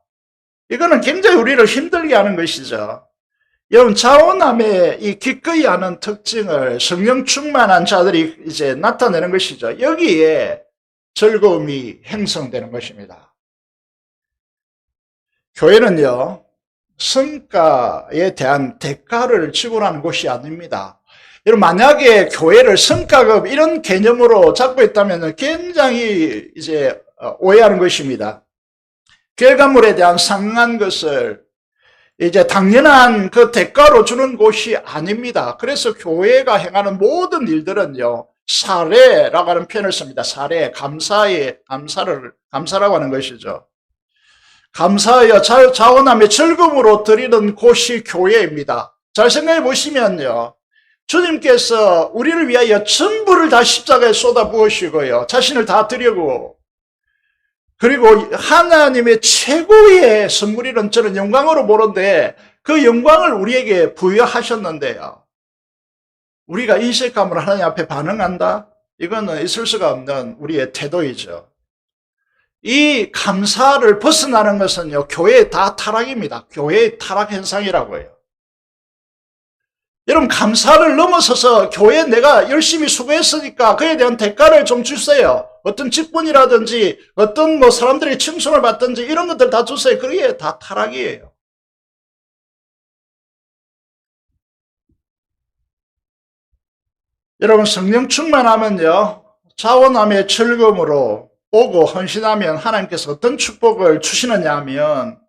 이거는 굉장히 우리를 힘들게 하는 것이죠. 여러분, 자원함의 이 기꺼이 하는 특징을 성령 충만한 자들이 이제 나타내는 것이죠. 여기에 즐거움이 형성되는 것입니다. 교회는요, 성과에 대한 대가를 지불하는 곳이 아닙니다. 여러분, 만약에 교회를 성과급 이런 개념으로 잡고 있다면 굉장히 이제 오해하는 것입니다. 결과물에 대한 상한 것을 이제 당연한 그 대가로 주는 곳이 아닙니다. 그래서 교회가 행하는 모든 일들은요, 사례라고 하는 표현을 씁니다. 사례, 감사라고 하는 것이죠. 감사하여 자원함의 즐거움으로 드리는 곳이 교회입니다. 잘 생각해 보시면요, 주님께서 우리를 위하여 전부를 다 십자가에 쏟아 부으시고요, 자신을 다 드리고, 그리고 하나님의 최고의 선물이란 저는 영광으로 보는데 그 영광을 우리에게 부여하셨는데요, 우리가 인색함으로 하나님 앞에 반응한다? 이거는 있을 수가 없는 우리의 태도이죠. 이 감사를 벗어나는 것은요, 교회의 다 타락입니다. 교회의 타락 현상이라고 해요. 여러분, 감사를 넘어서서 교회에 내가 열심히 수고했으니까 그에 대한 대가를 좀 주세요. 어떤 직분이라든지 어떤 뭐 사람들의 칭송을 받든지 이런 것들 다 주세요. 그게 다 타락이에요. 여러분, 성령 충만하면요, 자원함의 즐거움으로 오고 헌신하면 하나님께서 어떤 축복을 주시느냐 하면,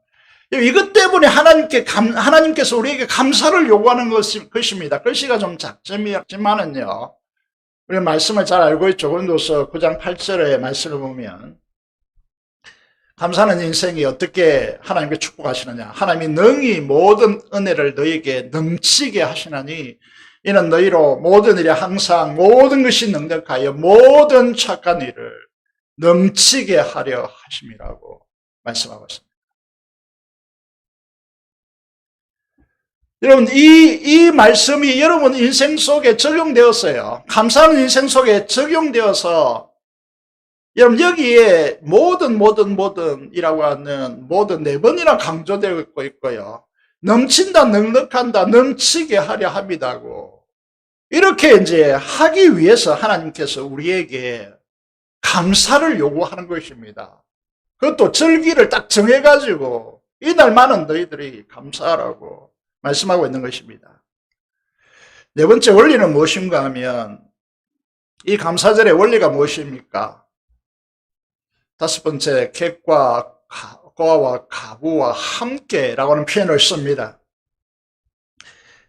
이것 때문에 하나님께서 우리에게 감사를 요구하는 것입니다. 글씨가 좀 작지만은요, 우리 말씀을 잘 알고 있죠. 고린도서 9장 8절의 말씀을 보면, 감사는 인생이 어떻게 하나님께 축복하시느냐. 하나님이 능히 모든 은혜를 너희에게 넘치게 하시나니 이는 너희로 모든 일에 항상 모든 것이 능력하여 모든 착한 일을 넘치게 하려 하심이라고 말씀하고 있습니다. 여러분, 이 말씀이 여러분 인생 속에 적용되었어요. 감사하는 인생 속에 적용되어서 여러분 여기에 모든이라고 하는 모든 4번이나 강조되고 있고요. 넘친다, 넉넉한다, 넘치게 하려 합니다고. 이렇게 이제 하기 위해서 하나님께서 우리에게 감사를 요구하는 것입니다. 그것도 절기를 딱 정해가지고 이날만은 너희들이 감사하라고 말씀하고 있는 것입니다. 4번째 원리는 무엇인가 하면, 이 감사절의 원리가 무엇입니까? 5번째, 객과 고아와 가부와 함께라고 하는 표현을 씁니다.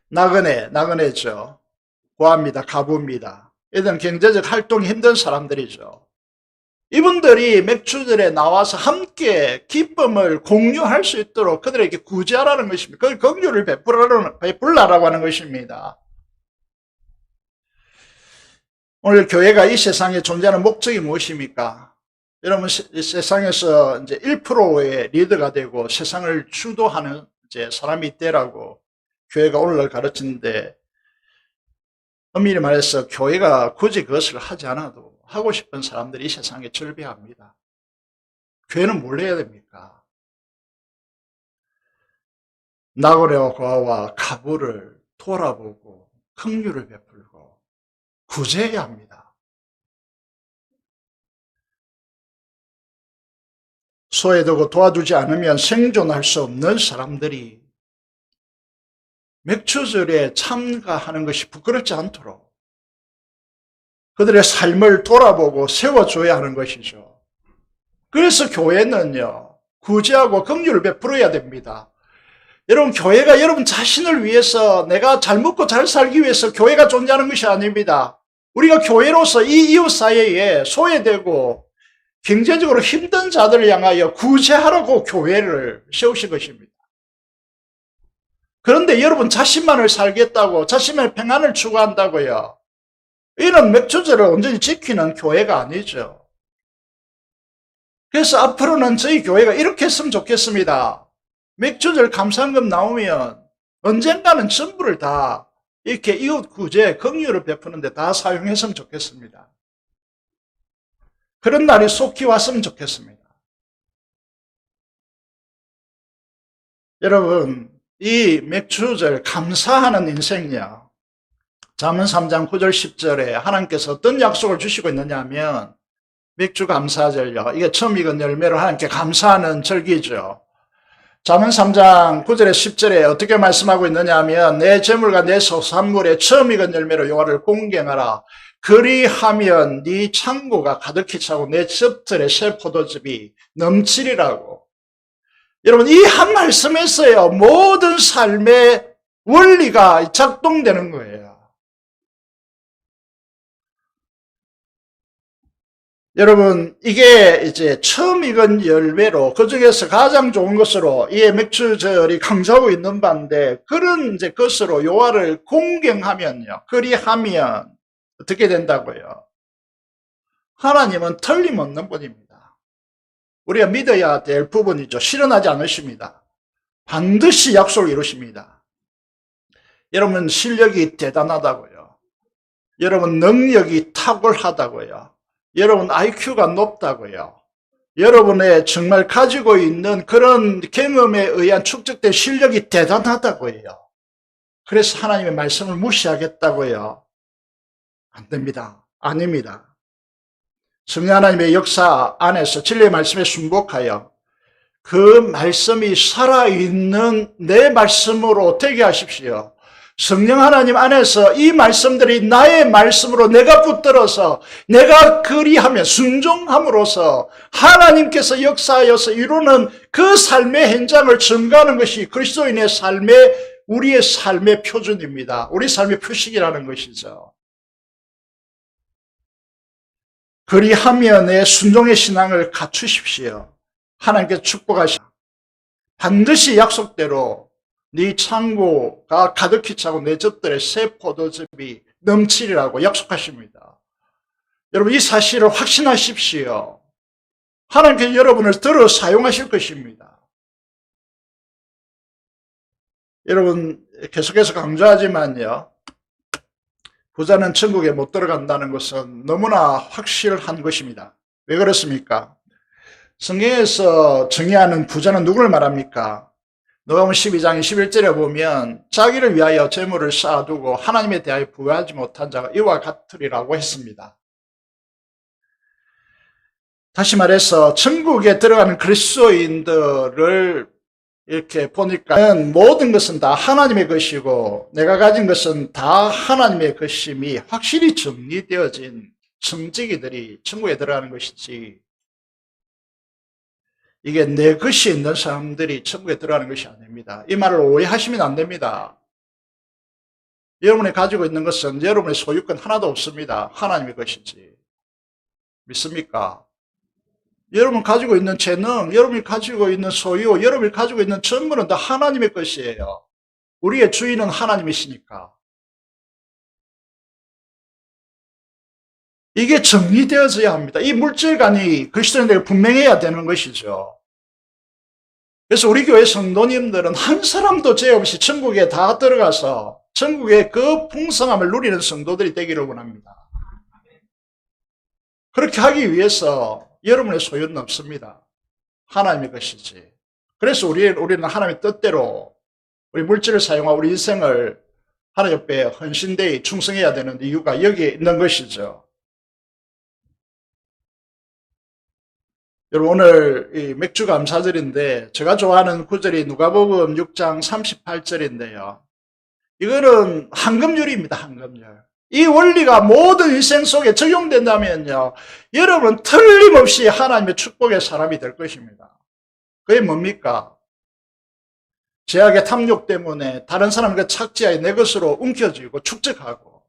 나그네죠. 고아입니다. 가부입니다. 이들은 경제적 활동이 힘든 사람들이죠. 이분들이 맥주절에 나와서 함께 기쁨을 공유할 수 있도록 그들에게 구제하라는 것입니다. 그걸 긍휼을 베풀라라고 하는 것입니다. 오늘 교회가 이 세상에 존재하는 목적이 무엇입니까? 여러분, 세상에서 이제 1%의 리더가 되고 세상을 주도하는 이제 사람이 있대라고 교회가 오늘날 가르치는데, 엄밀히 말해서 교회가 굳이 그것을 하지 않아도 하고 싶은 사람들이 이 세상에 절비합니다. 교회는 뭘 해야 됩니까? 나그네와 고아와 가부를 돌아보고 긍휼을 베풀고 구제해야 합니다. 소외되고 도와주지 않으면 생존할 수 없는 사람들이 맥주절에 참가하는 것이 부끄럽지 않도록 그들의 삶을 돌아보고 세워줘야 하는 것이죠. 그래서 교회는요, 구제하고 긍휼을 베풀어야 됩니다. 여러분, 교회가 여러분 자신을 위해서 내가 잘 먹고 잘 살기 위해서 교회가 존재하는 것이 아닙니다. 우리가 교회로서 이 이웃 사회에 소외되고 경제적으로 힘든 자들을 향하여 구제하라고 교회를 세우신 것입니다. 그런데 여러분 자신만을 살겠다고, 자신만의 평안을 추구한다고요, 이런 맥주절을 온전히 지키는 교회가 아니죠. 그래서 앞으로는 저희 교회가 이렇게 했으면 좋겠습니다. 맥주절 감사금 나오면 언젠가는 전부를 다 이렇게 이웃 구제, 긍휼을 베푸는데 다 사용했으면 좋겠습니다. 그런 날이 속히 왔으면 좋겠습니다. 여러분, 이 맥주절 감사하는 인생이야. 잠언 3장 9절 10절에 하나님께서 어떤 약속을 주시고 있느냐 하면 맥주 감사절요. 이게 처음 익은 열매로 하나님께 감사하는 절기죠. 잠언 3장 9절에 10절에 어떻게 말씀하고 있느냐 하면 내 재물과 내 소산물에 처음 익은 열매로 여호와를 공경하라. 그리하면 네 창고가 가득히 차고 내 즙들의 새 포도즙이 넘치리라고. 여러분, 이 한 말씀에서요, 모든 삶의 원리가 작동되는 거예요. 여러분, 이게 이제 처음 익은 열매로, 그 중에서 가장 좋은 것으로, 이 맥주절이 강조하고 있는 바인데, 그런 이제 것으로 여호와를 공경하면요, 그리하면 어떻게 된다고요? 하나님은 틀림없는 분입니다. 우리가 믿어야 될 부분이죠. 실현하지 않으십니다. 반드시 약속을 이루십니다. 여러분, 실력이 대단하다고요. 여러분, 능력이 탁월하다고요. 여러분, IQ가 높다고요. 여러분의 정말 가지고 있는 그런 경험에 의한 축적된 실력이 대단하다고요. 그래서 하나님의 말씀을 무시하겠다고요. 안 됩니다. 아닙니다. 성령 하나님의 역사 안에서 진리의 말씀에 순복하여 그 말씀이 살아있는 내 말씀으로 되게 하십시오. 성령 하나님 안에서 이 말씀들이 나의 말씀으로 내가 붙들어서 내가 그리하며 순종함으로써 하나님께서 역사하여서 이루는 그 삶의 현장을 증가하는 것이 그리스도인의 삶의 우리의 삶의 표준입니다. 우리 삶의 표식이라는 것이죠. 그리하며 내 순종의 신앙을 갖추십시오. 하나님께서 축복하시오. 반드시 약속대로 네 창고가 가득히 차고 내 젖들의 새 포도즙이 넘치리라고 약속하십니다. 여러분, 이 사실을 확신하십시오. 하나님께서 여러분을 들어 사용하실 것입니다. 여러분, 계속해서 강조하지만요, 부자는 천국에 못 들어간다는 것은 너무나 확실한 것입니다. 왜 그렇습니까? 성경에서 정의하는 부자는 누구를 말합니까? 누가복음 12장 21절에 보면 자기를 위하여 재물을 쌓아두고 하나님에 대하여 부여하지 못한 자가 이와 같으리라고 했습니다. 다시 말해서 천국에 들어가는 그리스도인들을 이렇게 보니까 모든 것은 다 하나님의 것이고 내가 가진 것은 다 하나님의 것임이 확실히 정리되어진 청지기들이 천국에 들어가는 것이지, 이게 내 것이 있는 사람들이 천국에 들어가는 것이 아닙니다. 이 말을 오해하시면 안 됩니다. 여러분이 가지고 있는 것은 여러분의 소유권 하나도 없습니다. 하나님의 것이지. 믿습니까? 여러분 가지고 있는 재능, 여러분이 가지고 있는 소유, 여러분이 가지고 있는 전부는 다 하나님의 것이에요. 우리의 주인은 하나님이시니까. 이게 정리되어져야 합니다. 이 물질관이 그리스도인들에게 분명해야 되는 것이죠. 그래서 우리 교회 성도님들은 한 사람도 죄 없이 천국에 다 들어가서 천국의 그 풍성함을 누리는 성도들이 되기를 원합니다. 그렇게 하기 위해서 여러분의 소유는 없습니다. 하나님의 것이지. 그래서 우리는 하나님의 뜻대로 우리 물질을 사용하고 우리 인생을 하나님 옆에 헌신되이 충성해야 되는 이유가 여기에 있는 것이죠. 여러분, 오늘 이 맥주 감사절인데 제가 좋아하는 구절이 누가복음 6장 38절인데요. 이거는 황금률입니다. 황금률. 이 원리가 모든 인생 속에 적용된다면요, 여러분 틀림없이 하나님의 축복의 사람이 될 것입니다. 그게 뭡니까? 죄악의 탐욕 때문에 다른 사람의 그 착지하에 내 것으로 움켜쥐고 축적하고,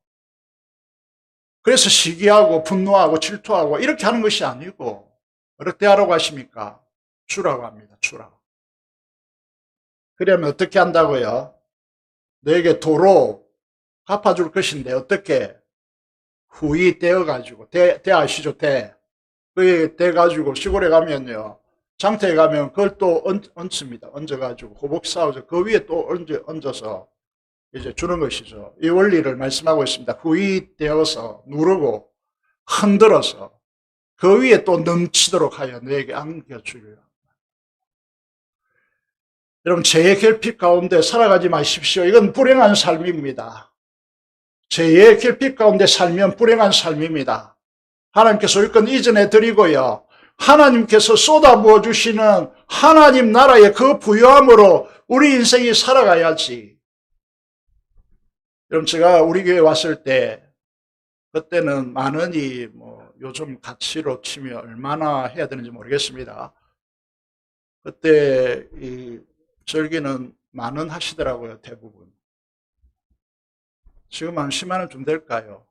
그래서 시기하고 분노하고 질투하고 이렇게 하는 것이 아니고, 어떻게 하라고 하십니까? 주라고 합니다. 주라고. 그러면 어떻게 한다고요? 너에게 도로 갚아줄 것인데 어떻게? 후이 떼어가지고, 대 아시죠? 그게 돼가지고 시골에 가면요, 장터에 가면 그걸 또 얹습니다. 얹어가지고 호복 싸우죠. 그 위에 또 얹어서 이제 주는 것이죠. 이 원리를 말씀하고 있습니다. 후이 떼어서 누르고 흔들어서 그 위에 또 넘치도록 하여 너에게 안겨주리라. 여러분, 죄의 결핍 가운데 살아가지 마십시오. 이건 불행한 삶입니다. 죄의 결핍 가운데 살면 불행한 삶입니다. 하나님께서 일건 이전해 드리고요. 하나님께서 쏟아부어 주시는 하나님 나라의 그 부요함으로 우리 인생이 살아가야지. 여러분, 제가 우리 교회 왔을 때 그때는 10,000원이 요즘 가치로 치면 얼마나 해야 되는지 모르겠습니다. 그때 이 절기는 10,000원 하시더라고요, 대부분. 지금 한 10만 원 좀 될까요?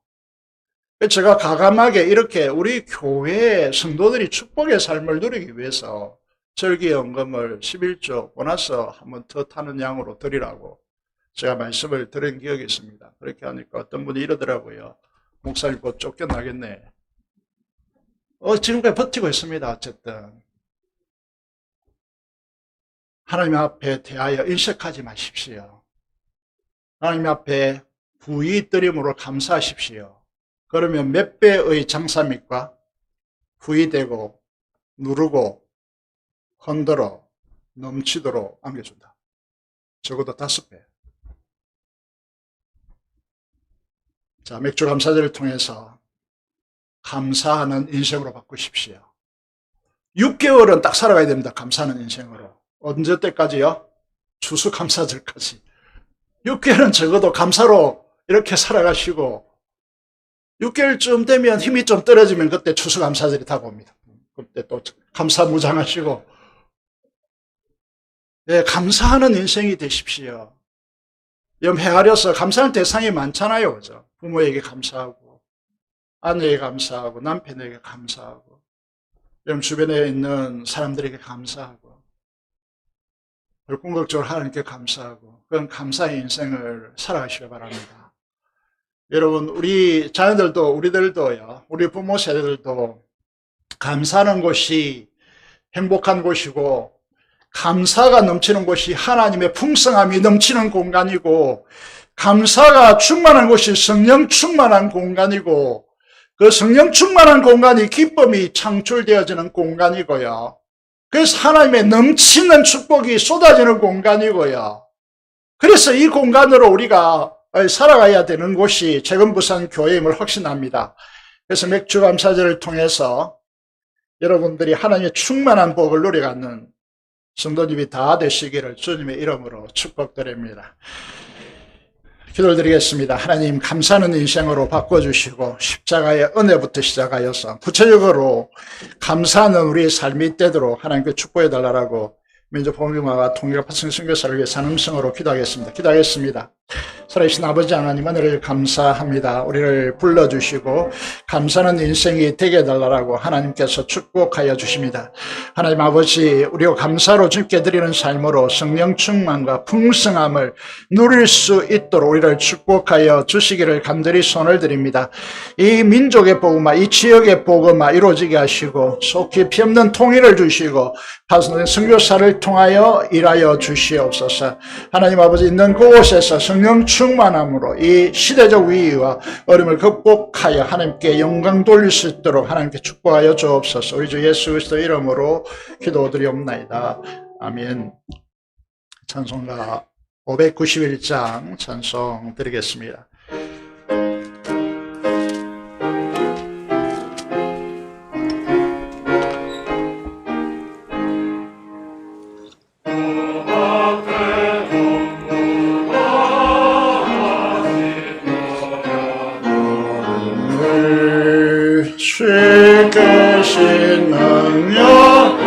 제가 가감하게 이렇게 우리 교회 성도들이 축복의 삶을 누리기 위해서 절기연금을 11조 보너스 한번 더 타는 양으로 드리라고 제가 말씀을 드린 기억이 있습니다. 그렇게 하니까 어떤 분이 이러더라고요. 목사님 곧 쫓겨나겠네. 지금까지 버티고 있습니다. 어쨌든 하나님 앞에 대하여 인색하지 마십시오. 하나님 앞에 부의 드림으로 감사하십시오. 그러면 몇 배의 장사입니까? 부의되고 누르고 흔들어 넘치도록 안겨준다. 적어도 5배. 자, 맥주 감사절을 통해서 감사하는 인생으로 바꾸십시오. 6개월은 딱 살아가야 됩니다. 감사하는 인생으로. 언제 때까지요? 추수감사절까지. 6개월은 적어도 감사로 이렇게 살아가시고 6개월쯤 되면 힘이 좀 떨어지면 그때 추수감사절이 다가옵니다. 그때 또 감사무장하시고 감사하는 인생이 되십시오. 헤아려서 감사할 대상이 많잖아요. 그죠? 부모에게 감사하고 아내에게 감사하고 남편에게 감사하고 주변에 있는 사람들에게 감사하고 궁극적으로 하나님께 감사하고 그런 감사의 인생을 살아가시기 바랍니다. 여러분, 우리 자녀들도 우리들도요, 우리 부모 세대들도 감사하는 곳이 행복한 곳이고 감사가 넘치는 곳이 하나님의 풍성함이 넘치는 공간이고 감사가 충만한 곳이 성령 충만한 공간이고 그 성령 충만한 공간이 기쁨이 창출되어지는 공간이고요. 그래서 하나님의 넘치는 축복이 쏟아지는 공간이고요. 그래서 이 공간으로 우리가 살아가야 되는 곳이 재건부산 교회임을 확신합니다. 그래서 맥주 감사절을 통해서 여러분들이 하나님의 충만한 복을 누려가는 성도님이 다 되시기를 주님의 이름으로 축복드립니다. 기도를 드리겠습니다. 하나님, 감사하는 인생으로 바꿔주시고 십자가의 은혜부터 시작하여서 구체적으로 감사하는 우리의 삶이 되도록 하나님께 축복해달라고 민족복음화와 통일과 파송 선교사를 위해 산음성으로 기도하겠습니다. 기도하겠습니다. 살아계신 아버지 하나님, 은혜를 감사합니다. 우리를 불러주시고 감사하는 인생이 되게 해달라고 하나님께서 축복하여 주십니다. 하나님 아버지, 우리가 감사로 주께 드리는 삶으로 성령 충만과 풍성함을 누릴 수 있도록 우리를 축복하여 주시기를 간절히 손을 드립니다. 이 민족의 복음화, 이 지역의 복음화 이루어지게 하시고 속히 피 없는 통일을 주시고 파송된 선교사를 통하여 일하여 주시옵소서. 하나님 아버지, 있는 그곳에서 성령 충만함으로 이 시대적 위기와 어려움을 극복하여 하나님께 영광 돌릴 수 있도록 하나님께 축복하여 주옵소서. 우리 주 예수 그리스도 이름으로 기도드리옵나이다. 아멘. 찬송가 591장 찬송 드리겠습니다. 주께신 능력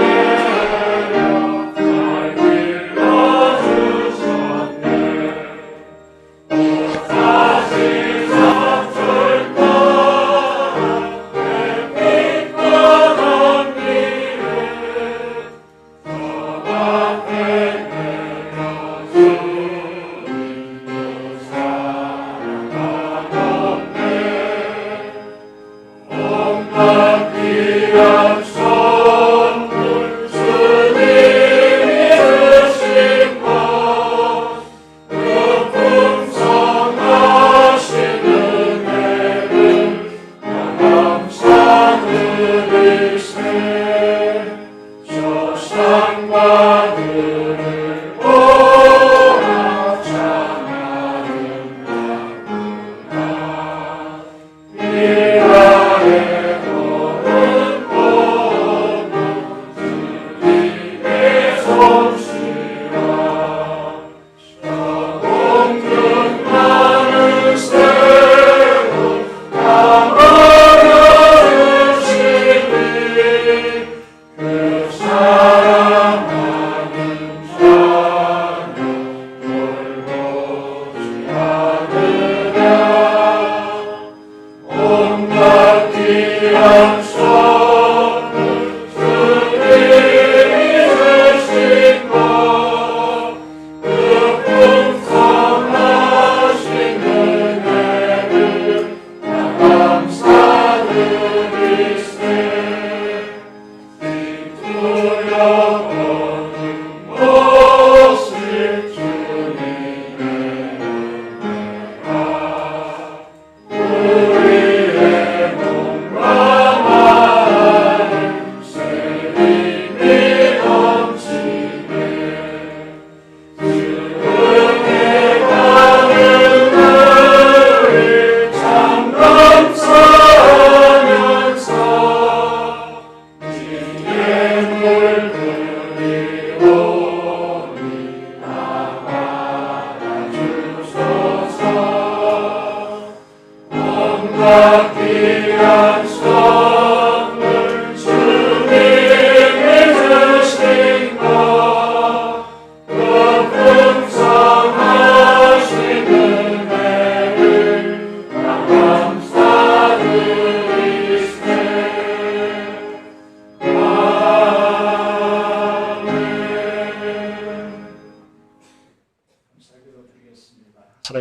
Son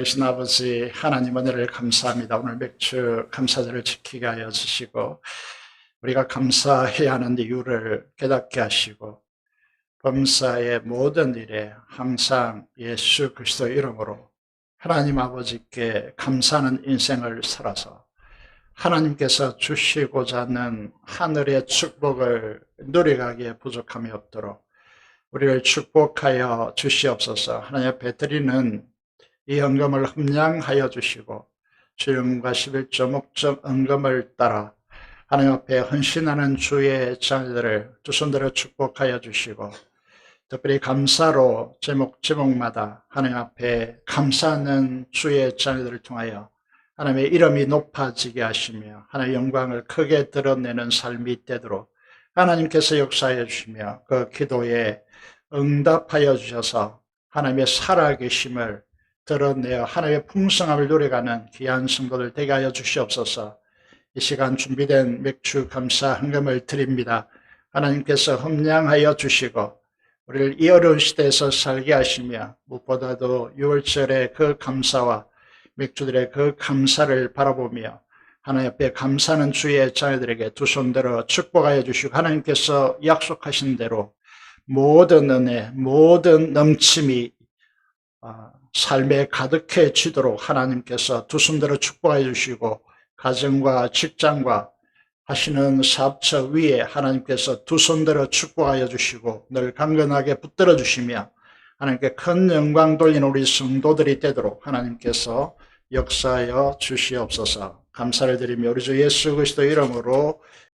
되신 아버지 하나님 은혜를 감사합니다. 오늘 맥주 감사절을 지키게 하여 주시고 우리가 감사해야 하는 이유를 깨닫게 하시고 범사의 모든 일에 항상 예수 그리스도 이름으로 하나님 아버지께 감사하는 인생을 살아서 하나님께서 주시고자 하는 하늘의 축복을 누려가기에 부족함이 없도록 우리를 축복하여 주시옵소서. 하나님 앞에 드리는 이 헌금을 흠량하여 주시고 주영과 11조 목적 헌금을 따라 하나님 앞에 헌신하는 주의 자녀들을 두 손들어 축복하여 주시고 특별히 감사로 제목마다 하나님 앞에 감사하는 주의 자녀들을 통하여 하나님의 이름이 높아지게 하시며 하나님의 영광을 크게 드러내는 삶이 되도록 하나님께서 역사해 주시며 그 기도에 응답하여 주셔서 하나님의 살아계심을 드러내어 하나님의 풍성함을 누려가는 귀한 성도들 되게 하여 주시옵소서. 이 시간 준비된 맥주 감사 헌금을 드립니다. 하나님께서 흠량하여 주시고 우리를 이 어려운 시대에서 살게 하시며 무엇보다도 6월절의 그 감사와 맥주들의 그 감사를 바라보며 하나님 앞에 감사하는 주의 자녀들에게 두 손들어 축복하여 주시고 하나님께서 약속하신 대로 모든 은혜, 모든 넘침이 삶에 가득해지도록 하나님께서 두 손들어 축복하여 주시고 가정과 직장과 하시는 사업처 위에 하나님께서 두 손들어 축복하여 주시고 늘 강건하게 붙들어 주시며 하나님께 큰 영광 돌리는 우리 성도들이 되도록 하나님께서 역사하여 주시옵소서. 감사를 드리며 우리 주 예수 그리스도 이름으로